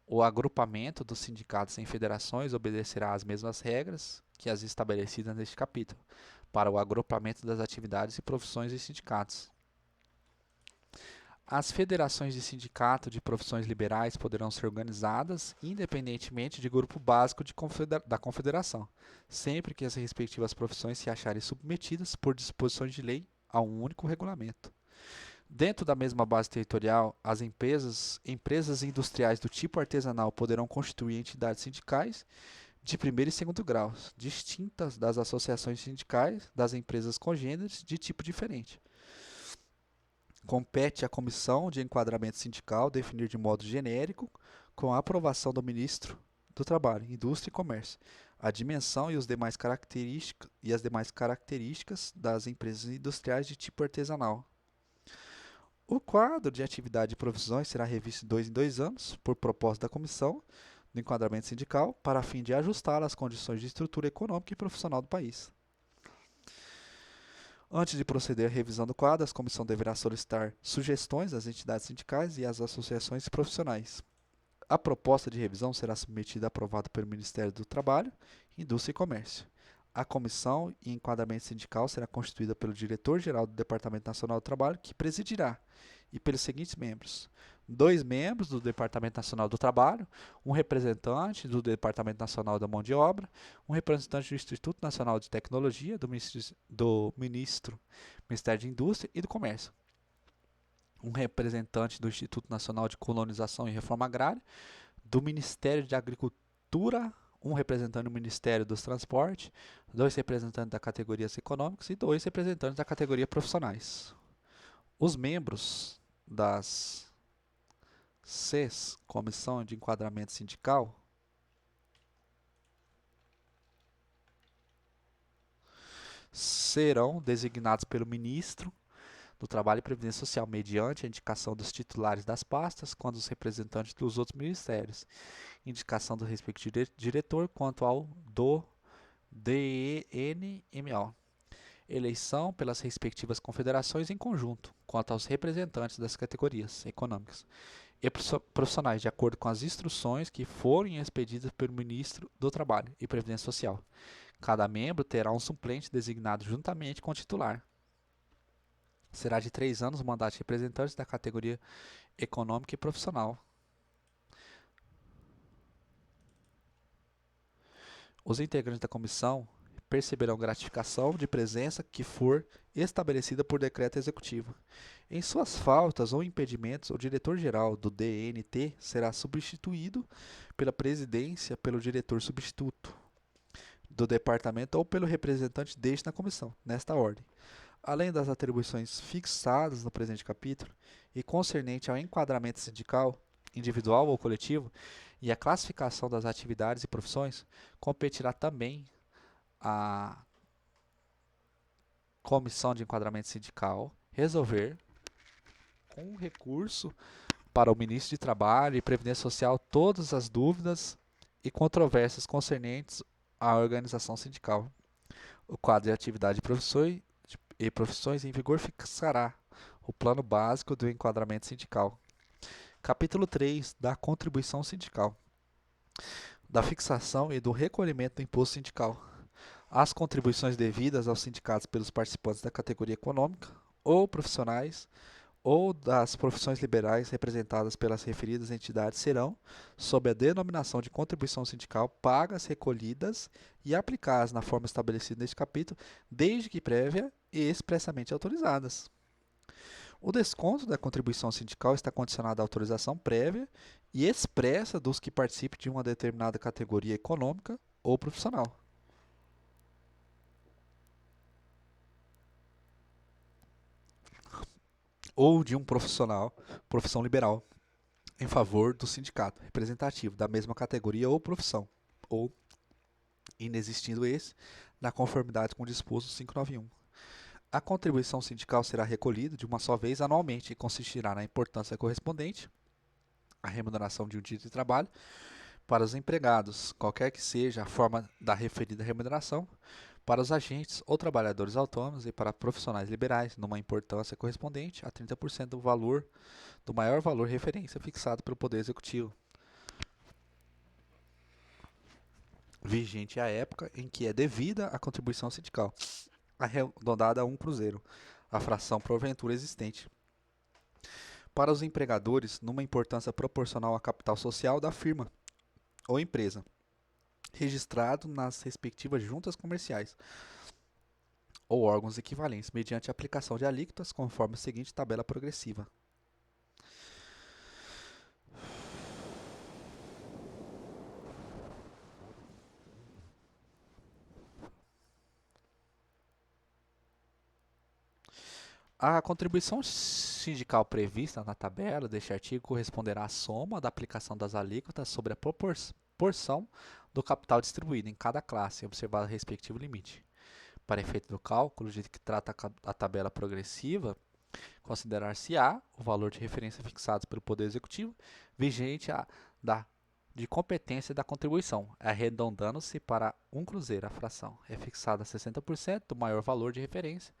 O agrupamento dos sindicatos em federações obedecerá às mesmas regras que as estabelecidas neste capítulo, para o agrupamento das atividades e profissões dos sindicatos. As federações de sindicato de profissões liberais poderão ser organizadas independentemente de grupo básico da confederação, sempre que as respectivas profissões se acharem submetidas por disposições de lei a um único regulamento. Dentro da mesma base territorial, as empresas industriais do tipo artesanal poderão constituir entidades sindicais, de primeiro e segundo graus, distintas das associações sindicais das empresas congêneres de tipo diferente. Compete à Comissão de Enquadramento Sindical definir de modo genérico, com a aprovação do Ministro do Trabalho, Indústria e Comércio, a dimensão e as demais características das empresas industriais de tipo artesanal. O quadro de atividade e provisões será revisto de 2 em 2 anos, por proposta da Comissão do Enquadramento Sindical, para fim de ajustar às condições de estrutura econômica e profissional do país. Antes de proceder à revisão do quadro, a comissão deverá solicitar sugestões às entidades sindicais e às associações profissionais. A proposta de revisão será submetida e aprovada pelo Ministério do Trabalho, Indústria e Comércio. A comissão e enquadramento sindical será constituída pelo diretor-geral do Departamento Nacional do Trabalho, que presidirá, e pelos seguintes membros: 2 membros do Departamento Nacional do Trabalho, um representante do Departamento Nacional da Mão de Obra, um representante do Instituto Nacional de Tecnologia, do Ministério de Indústria e do Comércio, um representante do Instituto Nacional de Colonização e Reforma Agrária, do Ministério de Agricultura, um representante do Ministério dos Transportes, 2 representantes da categorias econômicas e 2 representantes da categoria profissionais. Os membros das CES, Comissão de Enquadramento Sindical, serão designados pelo Ministro do Trabalho e Previdência Social, mediante a indicação dos titulares das pastas, quanto os representantes dos outros ministérios, indicação do respectivo diretor quanto ao do DENMO, eleição pelas respectivas confederações em conjunto, quanto aos representantes das categorias econômicas e profissionais, de acordo com as instruções que forem expedidas pelo Ministro do Trabalho e Previdência Social. Cada membro terá um suplente designado juntamente com o titular. Será de 3 anos o mandato de representantes da categoria econômica e profissional. Os integrantes da comissão perceberão gratificação de presença que for estabelecida por decreto executivo. Em suas faltas ou impedimentos, o diretor-geral do DNT será substituído pela presidência pelo diretor substituto do departamento ou pelo representante deste na comissão, nesta ordem. Além das atribuições fixadas no presente capítulo e concernente ao enquadramento sindical, individual ou coletivo, e a classificação das atividades e profissões, competirá também à Comissão de Enquadramento Sindical resolver, com recurso para o Ministro de Trabalho e Previdência Social, todas as dúvidas e controvérsias concernentes à organização sindical. O quadro de atividade e profissões em vigor fixará o plano básico do enquadramento sindical. Capítulo 3 da contribuição sindical, da fixação e do recolhimento do imposto sindical. As contribuições devidas aos sindicatos pelos participantes da categoria econômica ou profissionais ou das profissões liberais representadas pelas referidas entidades serão, sob a denominação de contribuição sindical, pagas, recolhidas e aplicadas na forma estabelecida neste capítulo, desde que prévia e expressamente autorizadas. O desconto da contribuição sindical está condicionado à autorização prévia e expressa dos que participem de uma determinada categoria econômica ou profissional. Ou de um profissão liberal, em favor do sindicato representativo da mesma categoria ou profissão, ou, inexistindo esse, na conformidade com o disposto 591. A contribuição sindical será recolhida de uma só vez anualmente e consistirá na importância correspondente à remuneração de um dia de trabalho para os empregados, qualquer que seja a forma da referida remuneração, para os agentes ou trabalhadores autônomos e para profissionais liberais, numa importância correspondente a 30% do maior valor referência fixado pelo Poder Executivo, vigente à época em que é devida a contribuição sindical, arredondada a 1 cruzeiro, a fração porventura existente. Para os empregadores, numa importância proporcional à capital social da firma ou empresa, registrado nas respectivas juntas comerciais ou órgãos equivalentes, mediante a aplicação de alíquotas conforme a seguinte tabela progressiva. A contribuição sindical prevista na tabela deste artigo corresponderá à soma da aplicação das alíquotas sobre a porção do capital distribuído em cada classe, observado o respectivo limite. Para efeito do cálculo de que trata a tabela progressiva, considerar-se-á o valor de referência fixado pelo Poder Executivo vigente de competência da contribuição, arredondando-se para um cruzeiro. A fração é fixada a 60% do maior valor de referência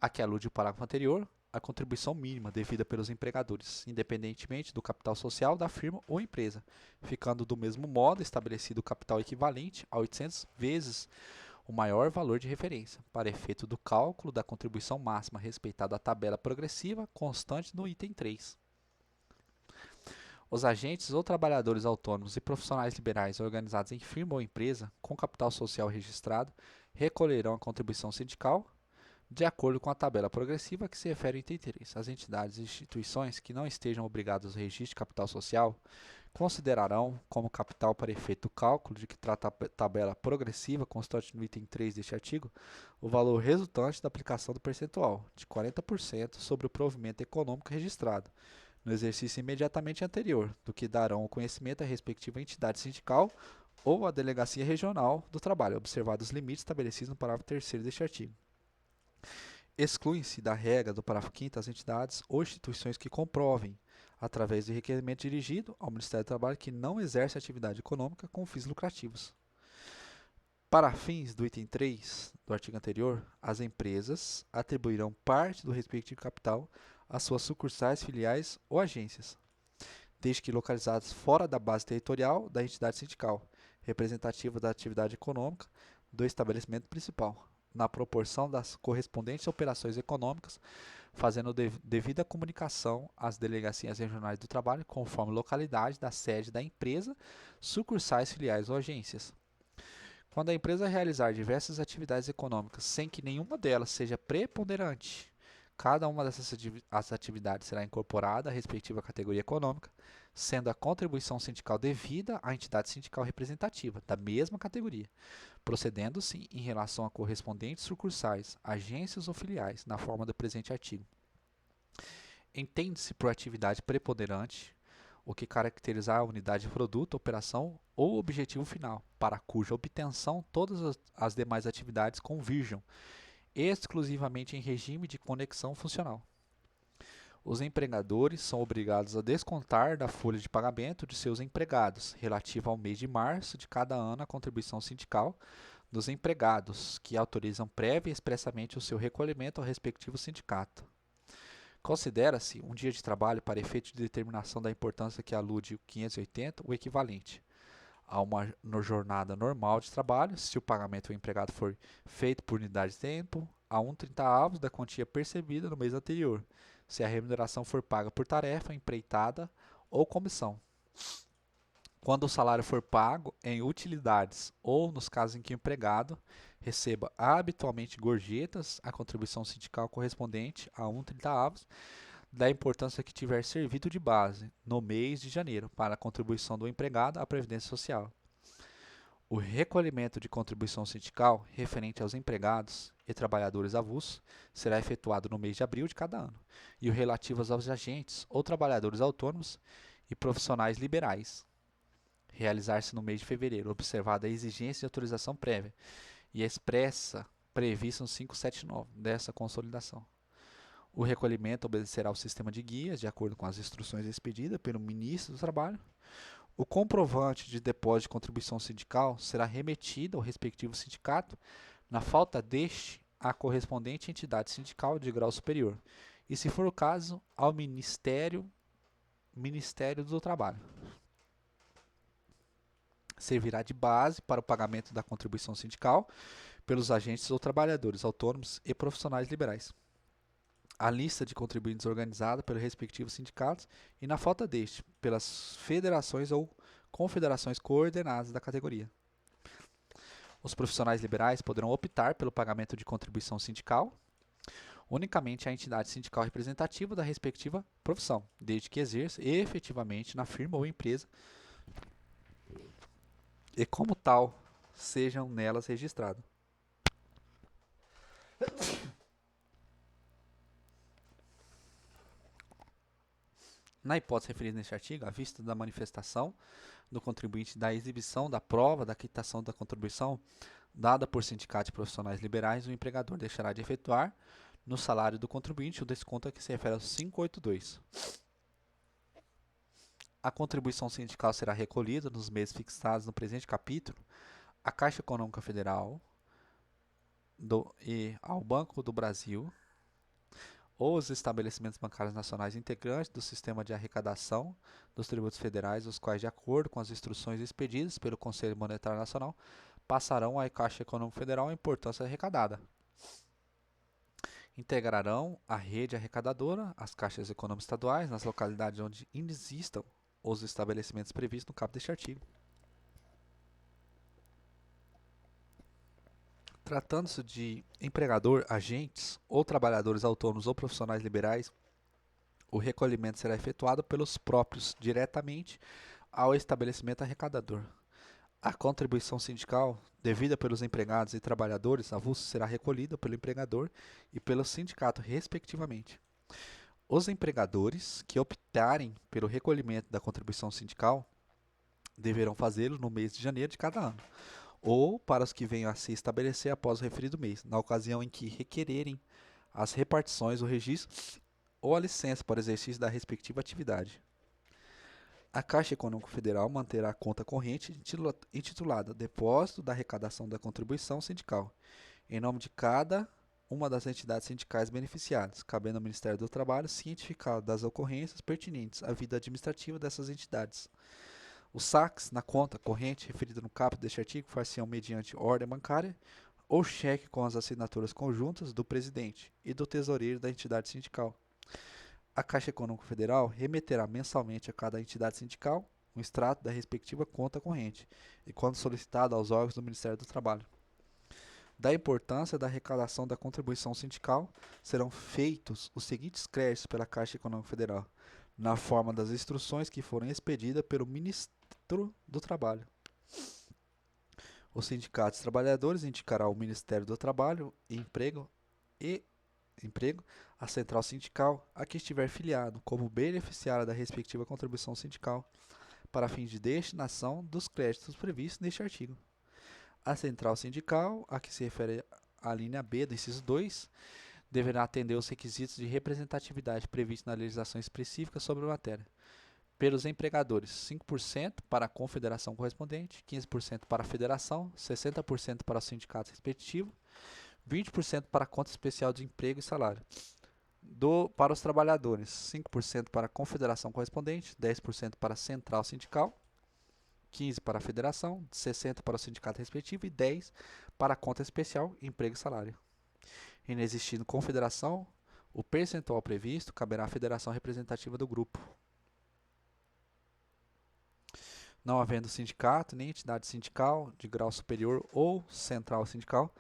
a que alude o parágrafo anterior, a contribuição mínima devida pelos empregadores, independentemente do capital social da firma ou empresa, ficando do mesmo modo estabelecido o capital equivalente a 800 vezes o maior valor de referência, para efeito do cálculo da contribuição máxima respeitada a tabela progressiva constante no item 3. Os agentes ou trabalhadores autônomos e profissionais liberais organizados em firma ou empresa com capital social registrado recolherão a contribuição sindical de acordo com a tabela progressiva que se refere ao item 3. As entidades e instituições que não estejam obrigadas ao registro de capital social considerarão como capital para efeito do cálculo de que trata a tabela progressiva constante no item 3 deste artigo o valor resultante da aplicação do percentual de 40% sobre o provimento econômico registrado no exercício imediatamente anterior, do que darão o conhecimento à respectiva entidade sindical ou à delegacia regional do trabalho, observados os limites estabelecidos no parágrafo 3º deste artigo. Excluem-se da regra do parágrafo 5º as entidades ou instituições que comprovem, através de requerimento dirigido ao Ministério do Trabalho, que não exerce atividade econômica com fins lucrativos. Para fins do item 3 do artigo anterior, as empresas atribuirão parte do respectivo capital às suas sucursais, filiais ou agências, desde que localizadas fora da base territorial da entidade sindical, representativa da atividade econômica do estabelecimento principal, na proporção das correspondentes operações econômicas, fazendo devida comunicação às delegacias regionais do trabalho, conforme localidade da sede da empresa, sucursais, filiais ou agências. Quando a empresa realizar diversas atividades econômicas sem que nenhuma delas seja preponderante, cada uma dessas atividades será incorporada à respectiva categoria econômica, sendo a contribuição sindical devida à entidade sindical representativa da mesma categoria, procedendo-se em relação a correspondentes sucursais, agências ou filiais, na forma do presente artigo. Entende-se por atividade preponderante o que caracterizar a unidade de produto, operação ou objetivo final, para cuja obtenção todas as demais atividades convirjam, exclusivamente em regime de conexão funcional. Os empregadores são obrigados a descontar da folha de pagamento de seus empregados, relativa ao mês de março de cada ano, a contribuição sindical dos empregados, que autorizam prévia e expressamente o seu recolhimento ao respectivo sindicato. Considera-se um dia de trabalho para efeito de determinação da importância que alude o 580 o equivalente a uma jornada normal de trabalho, se o pagamento ao empregado for feito por unidade de tempo, a 1/30 da quantia percebida no mês anterior, se a remuneração for paga por tarefa, empreitada ou comissão. Quando o salário for pago em utilidades ou nos casos em que o empregado receba habitualmente gorjetas, a contribuição sindical correspondente a 1/30 da importância que tiver servido de base no mês de janeiro para a contribuição do empregado à Previdência Social. O recolhimento de contribuição sindical referente aos empregados e trabalhadores avulsos será efetuado no mês de abril de cada ano, e o relativo aos agentes ou trabalhadores autônomos e profissionais liberais realizar-se no mês de fevereiro, observada a exigência de autorização prévia e expressa prevista no 579 dessa consolidação. O recolhimento obedecerá ao sistema de guias, de acordo com as instruções expedidas pelo Ministro do Trabalho. O comprovante de depósito de contribuição sindical será remetido ao respectivo sindicato, na falta deste, à correspondente entidade sindical de grau superior, e, se for o caso, ao Ministério do Trabalho. Servirá de base para o pagamento da contribuição sindical pelos agentes ou trabalhadores autônomos e profissionais liberais. A lista de contribuintes organizada pelos respectivos sindicatos e, na falta deste, pelas federações ou confederações coordenadas da categoria. Os profissionais liberais poderão optar pelo pagamento de contribuição sindical unicamente à entidade sindical representativa da respectiva profissão, desde que exerça efetivamente na firma ou empresa e, como tal, sejam nelas registrados. Na hipótese referida neste artigo, à vista da manifestação do contribuinte da exibição da prova da quitação da contribuição dada por sindicatos e profissionais liberais, o empregador deixará de efetuar no salário do contribuinte o desconto a que se refere ao 582. A contribuição sindical será recolhida nos meses fixados no presente capítulo à Caixa Econômica Federal e ao Banco do Brasil ou os estabelecimentos bancários nacionais integrantes do sistema de arrecadação dos tributos federais, os quais, de acordo com as instruções expedidas pelo Conselho Monetário Nacional, passarão à Caixa Econômica Federal a importância arrecadada. Integrarão a rede arrecadadora as caixas econômicas estaduais nas localidades onde existam os estabelecimentos previstos no caput deste artigo. Tratando-se de empregador, agentes ou trabalhadores autônomos ou profissionais liberais, o recolhimento será efetuado pelos próprios diretamente ao estabelecimento arrecadador. A contribuição sindical devida pelos empregados e trabalhadores avulsos será recolhida pelo empregador e pelo sindicato, respectivamente. Os empregadores que optarem pelo recolhimento da contribuição sindical deverão fazê-lo no mês de janeiro de cada ano, ou para os que venham a se estabelecer após o referido mês, na ocasião em que requererem as repartições, o registro ou a licença para o exercício da respectiva atividade. A Caixa Econômica Federal manterá a conta corrente intitulada Depósito da Arrecadação da Contribuição Sindical, em nome de cada uma das entidades sindicais beneficiadas, cabendo ao Ministério do Trabalho cientificar das ocorrências pertinentes à vida administrativa dessas entidades. Os saques na conta corrente referida no caput deste artigo far-se-ão mediante ordem bancária ou cheque com as assinaturas conjuntas do presidente e do tesoureiro da entidade sindical. A Caixa Econômica Federal remeterá mensalmente a cada entidade sindical um extrato da respectiva conta corrente e, quando solicitado, aos órgãos do Ministério do Trabalho. Da importância da arrecadação da contribuição sindical, serão feitos os seguintes créditos pela Caixa Econômica Federal, na forma das instruções que forem expedidas pelo Ministro do Trabalho. Os sindicatos trabalhadores indicará ao Ministério do Trabalho e Emprego a central sindical a que estiver filiado como beneficiária da respectiva contribuição sindical para fins de destinação dos créditos previstos neste artigo. A central sindical, a que se refere a linha B do inciso 2, deverá atender os requisitos de representatividade previstos na legislação específica sobre a matéria. Pelos empregadores, 5% para a confederação correspondente, 15% para a federação, 60% para o sindicato respectivo, 20% para a conta especial de emprego e salário. Para os trabalhadores, 5% para a confederação correspondente, 10% para a central sindical, 15% para a federação, 60% para o sindicato respectivo e 10% para a conta especial, emprego e salário. Inexistindo confederação, o percentual previsto caberá à federação representativa do grupo. Não havendo sindicato nem entidade sindical de grau superior ou central sindical,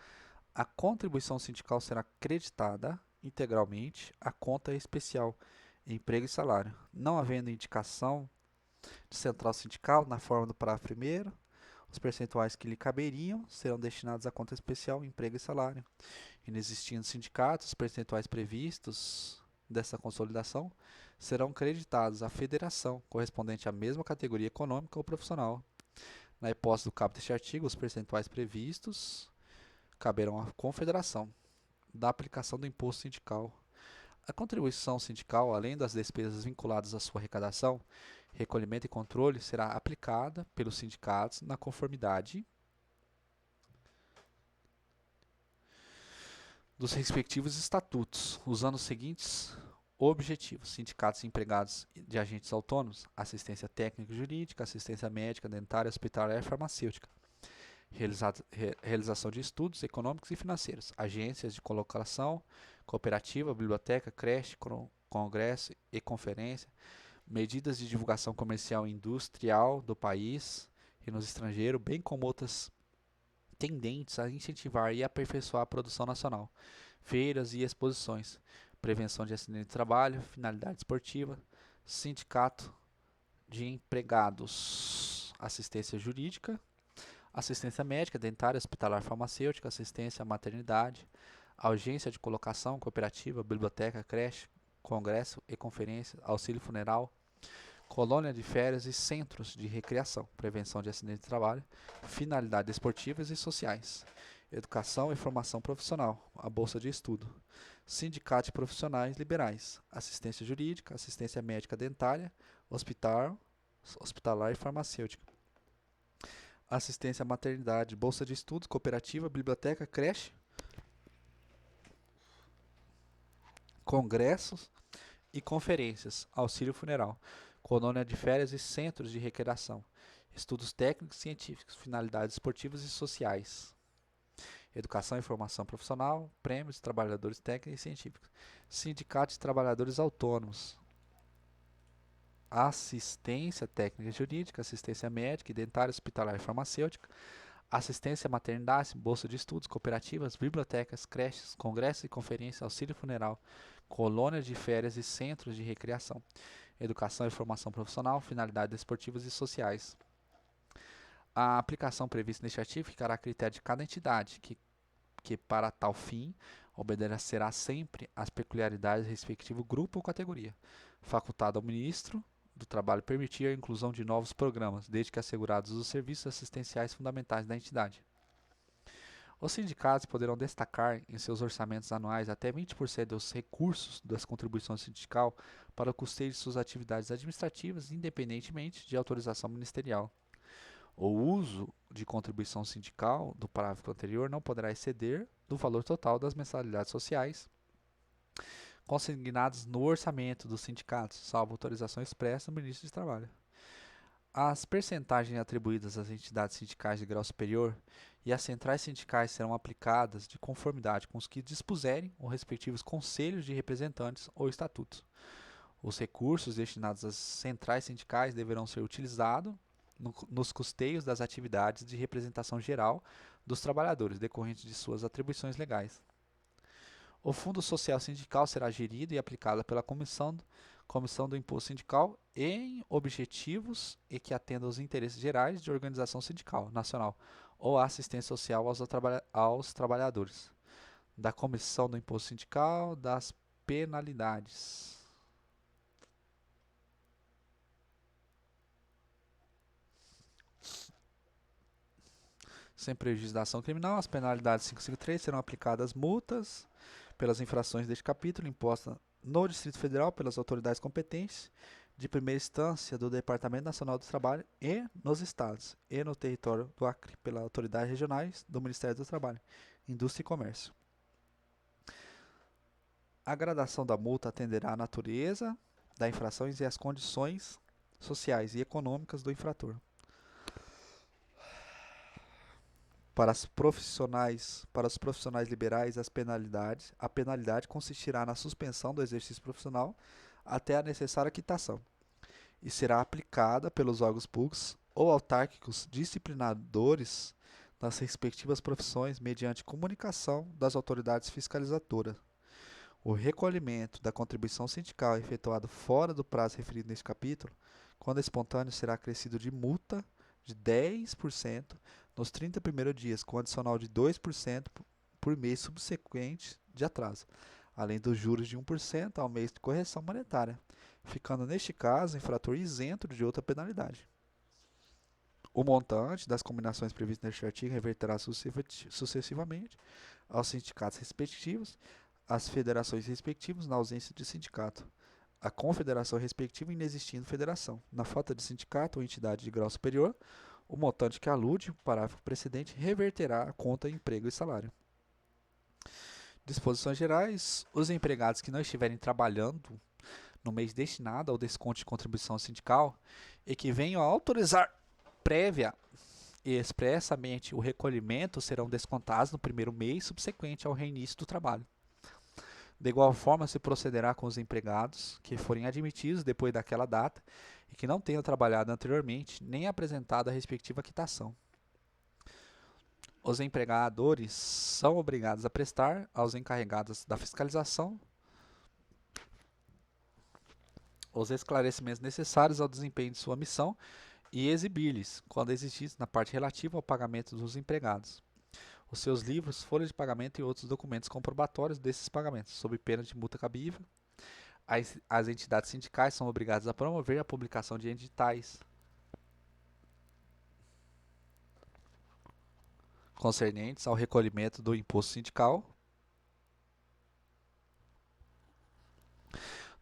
a contribuição sindical será creditada integralmente à conta especial emprego e salário. Não havendo indicação de central sindical na forma do parágrafo 1º, os percentuais que lhe caberiam serão destinados à conta especial emprego e salário. Inexistindo sindicatos, os percentuais previstos dessa consolidação serão creditados à federação, correspondente à mesma categoria econômica ou profissional. Na hipótese do caput deste artigo, os percentuais previstos caberão à confederação. Da aplicação do imposto sindical. A contribuição sindical, além das despesas vinculadas à sua arrecadação, recolhimento e controle, será aplicada pelos sindicatos na conformidade dos respectivos estatutos, usando os seguintes objetivos: sindicatos e empregados de agentes autônomos, assistência técnica e jurídica, assistência médica, dentária, hospitalar e farmacêutica, realização de estudos econômicos e financeiros, agências de colocação, cooperativa, biblioteca, creche, congresso e conferência, medidas de divulgação comercial e industrial do país e no estrangeiro, bem como outras tendentes a incentivar e aperfeiçoar a produção nacional, feiras e exposições, prevenção de acidente de trabalho, finalidade esportiva, sindicato de empregados, assistência jurídica, assistência médica, dentária, hospitalar, farmacêutica, assistência à maternidade, agência de colocação, cooperativa, biblioteca, creche, congresso e conferência, auxílio funeral, colônia de férias e centros de recreação, prevenção de acidentes de trabalho, finalidades esportivas e sociais, educação e formação profissional, a bolsa de estudo, sindicatos profissionais liberais, assistência jurídica, assistência médica dentária, hospitalar e farmacêutica, assistência à maternidade, bolsa de estudos, cooperativa, biblioteca, creche, congressos e conferências, auxílio funeral, colônia de férias e centros de recreação, estudos técnicos e científicos, finalidades esportivas e sociais, educação e formação profissional, prêmios de trabalhadores técnicos e científicos, sindicatos de trabalhadores autônomos, assistência técnica e jurídica, assistência médica, dentária, hospitalar e farmacêutica, assistência à maternidade, bolsa de estudos, cooperativas, bibliotecas, creches, congressos e conferências, auxílio funeral, colônias de férias e centros de recreação, educação e formação profissional, finalidades esportivas e sociais. A aplicação prevista neste artigo ficará a critério de cada entidade, que para tal fim obedecerá sempre às peculiaridades do respectivo grupo ou categoria, facultado ao ministro do Trabalho permitir a inclusão de novos programas, desde que assegurados os serviços assistenciais fundamentais da entidade. Os sindicatos poderão destacar em seus orçamentos anuais até 20% dos recursos das contribuições sindical para o custeio de suas atividades administrativas, independentemente de autorização ministerial. O uso de contribuição sindical do parágrafo anterior não poderá exceder do valor total das mensalidades sociais consignadas no orçamento dos sindicatos, salvo autorização expressa do ministro do Trabalho. As percentagens atribuídas às entidades sindicais de grau superior e às centrais sindicais serão aplicadas de conformidade com os que dispuserem os respectivos conselhos de representantes ou estatutos. Os recursos destinados às centrais sindicais deverão ser utilizados nos custeios das atividades de representação geral dos trabalhadores, decorrentes de suas atribuições legais. O Fundo Social Sindical será gerido e aplicado pela Comissão do Imposto Sindical em objetivos e que atendam aos interesses gerais de organização sindical nacional ou a assistência social aos trabalhadores. Da Comissão do Imposto Sindical, das penalidades. Sem prejuízo da ação criminal, as penalidades 553 serão aplicadas multas pelas infrações deste capítulo impostas no Distrito Federal pelas autoridades competentes de primeira instância do Departamento Nacional do Trabalho e nos estados e no território do Acre pelas autoridades regionais do Ministério do Trabalho, Indústria e Comércio. A gradação da multa atenderá à natureza da infração e às condições sociais e econômicas do infrator. Para os profissionais liberais, a penalidade consistirá na suspensão do exercício profissional até a necessária quitação e será aplicada pelos órgãos públicos ou autárquicos disciplinadores nas respectivas profissões mediante comunicação das autoridades fiscalizadoras. O recolhimento da contribuição sindical efetuado fora do prazo referido neste capítulo, quando espontâneo, será acrescido de multa de 10% nos 30 primeiros dias, com adicional de 2% por mês subsequente de atraso, além dos juros de 1% ao mês de correção monetária, ficando neste caso o infrator isento de outra penalidade. O montante das combinações previstas neste artigo reverterá sucessivamente aos sindicatos respectivos, às federações respectivas na ausência de sindicato, à confederação respectiva inexistindo federação. Na falta de sindicato ou entidade de grau superior, o montante que alude o parágrafo precedente reverterá a conta emprego e salário. Disposições gerais. Os empregados que não estiverem trabalhando no mês destinado ao desconto de contribuição sindical e que venham a autorizar prévia e expressamente o recolhimento serão descontados no primeiro mês subsequente ao reinício do trabalho. De igual forma, se procederá com os empregados que forem admitidos depois daquela data e que não tenham trabalhado anteriormente nem apresentado a respectiva quitação. Os empregadores são obrigados a prestar aos encarregados da fiscalização os esclarecimentos necessários ao desempenho de sua missão e exibir-lhes, quando existisse, na parte relativa ao pagamento dos empregados, os seus livros, folhas de pagamento e outros documentos comprobatórios desses pagamentos, sob pena de multa cabível, As entidades sindicais são obrigadas a promover a publicação de editais concernentes ao recolhimento do imposto sindical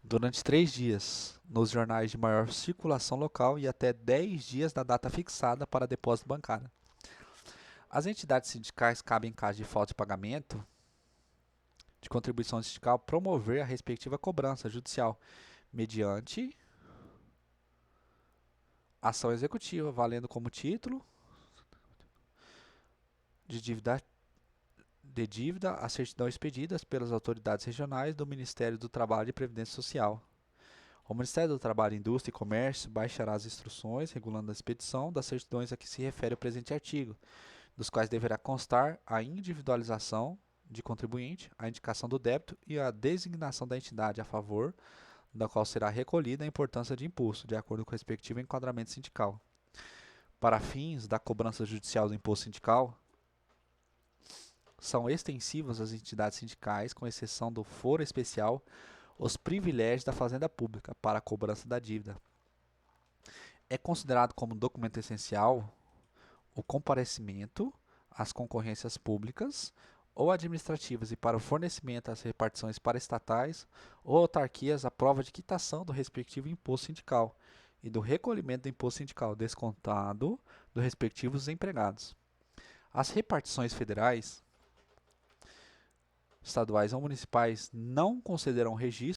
durante 3 dias nos jornais de maior circulação local e até 10 dias da data fixada para depósito bancário. As entidades sindicais cabem em caso de falta de pagamento de contribuição sindical promover a respectiva cobrança judicial mediante ação executiva, valendo como título de dívida a certidão expedidas pelas autoridades regionais do Ministério do Trabalho e Previdência Social. O Ministério do Trabalho, Indústria e Comércio baixará as instruções regulando a expedição das certidões a que se refere o presente artigo, dos quais deverá constar a individualização de contribuinte, a indicação do débito e a designação da entidade a favor da qual será recolhida a importância de imposto, de acordo com o respectivo enquadramento sindical. Para fins da cobrança judicial do imposto sindical, são extensivos às entidades sindicais, com exceção do foro especial, os privilégios da Fazenda Pública para a cobrança da dívida. É considerado como documento essencial o comparecimento às concorrências públicas ou administrativas e para o fornecimento às repartições paraestatais ou autarquias a prova de quitação do respectivo imposto sindical e do recolhimento do imposto sindical descontado dos respectivos empregados. As repartições federais, estaduais ou municipais não concederão registro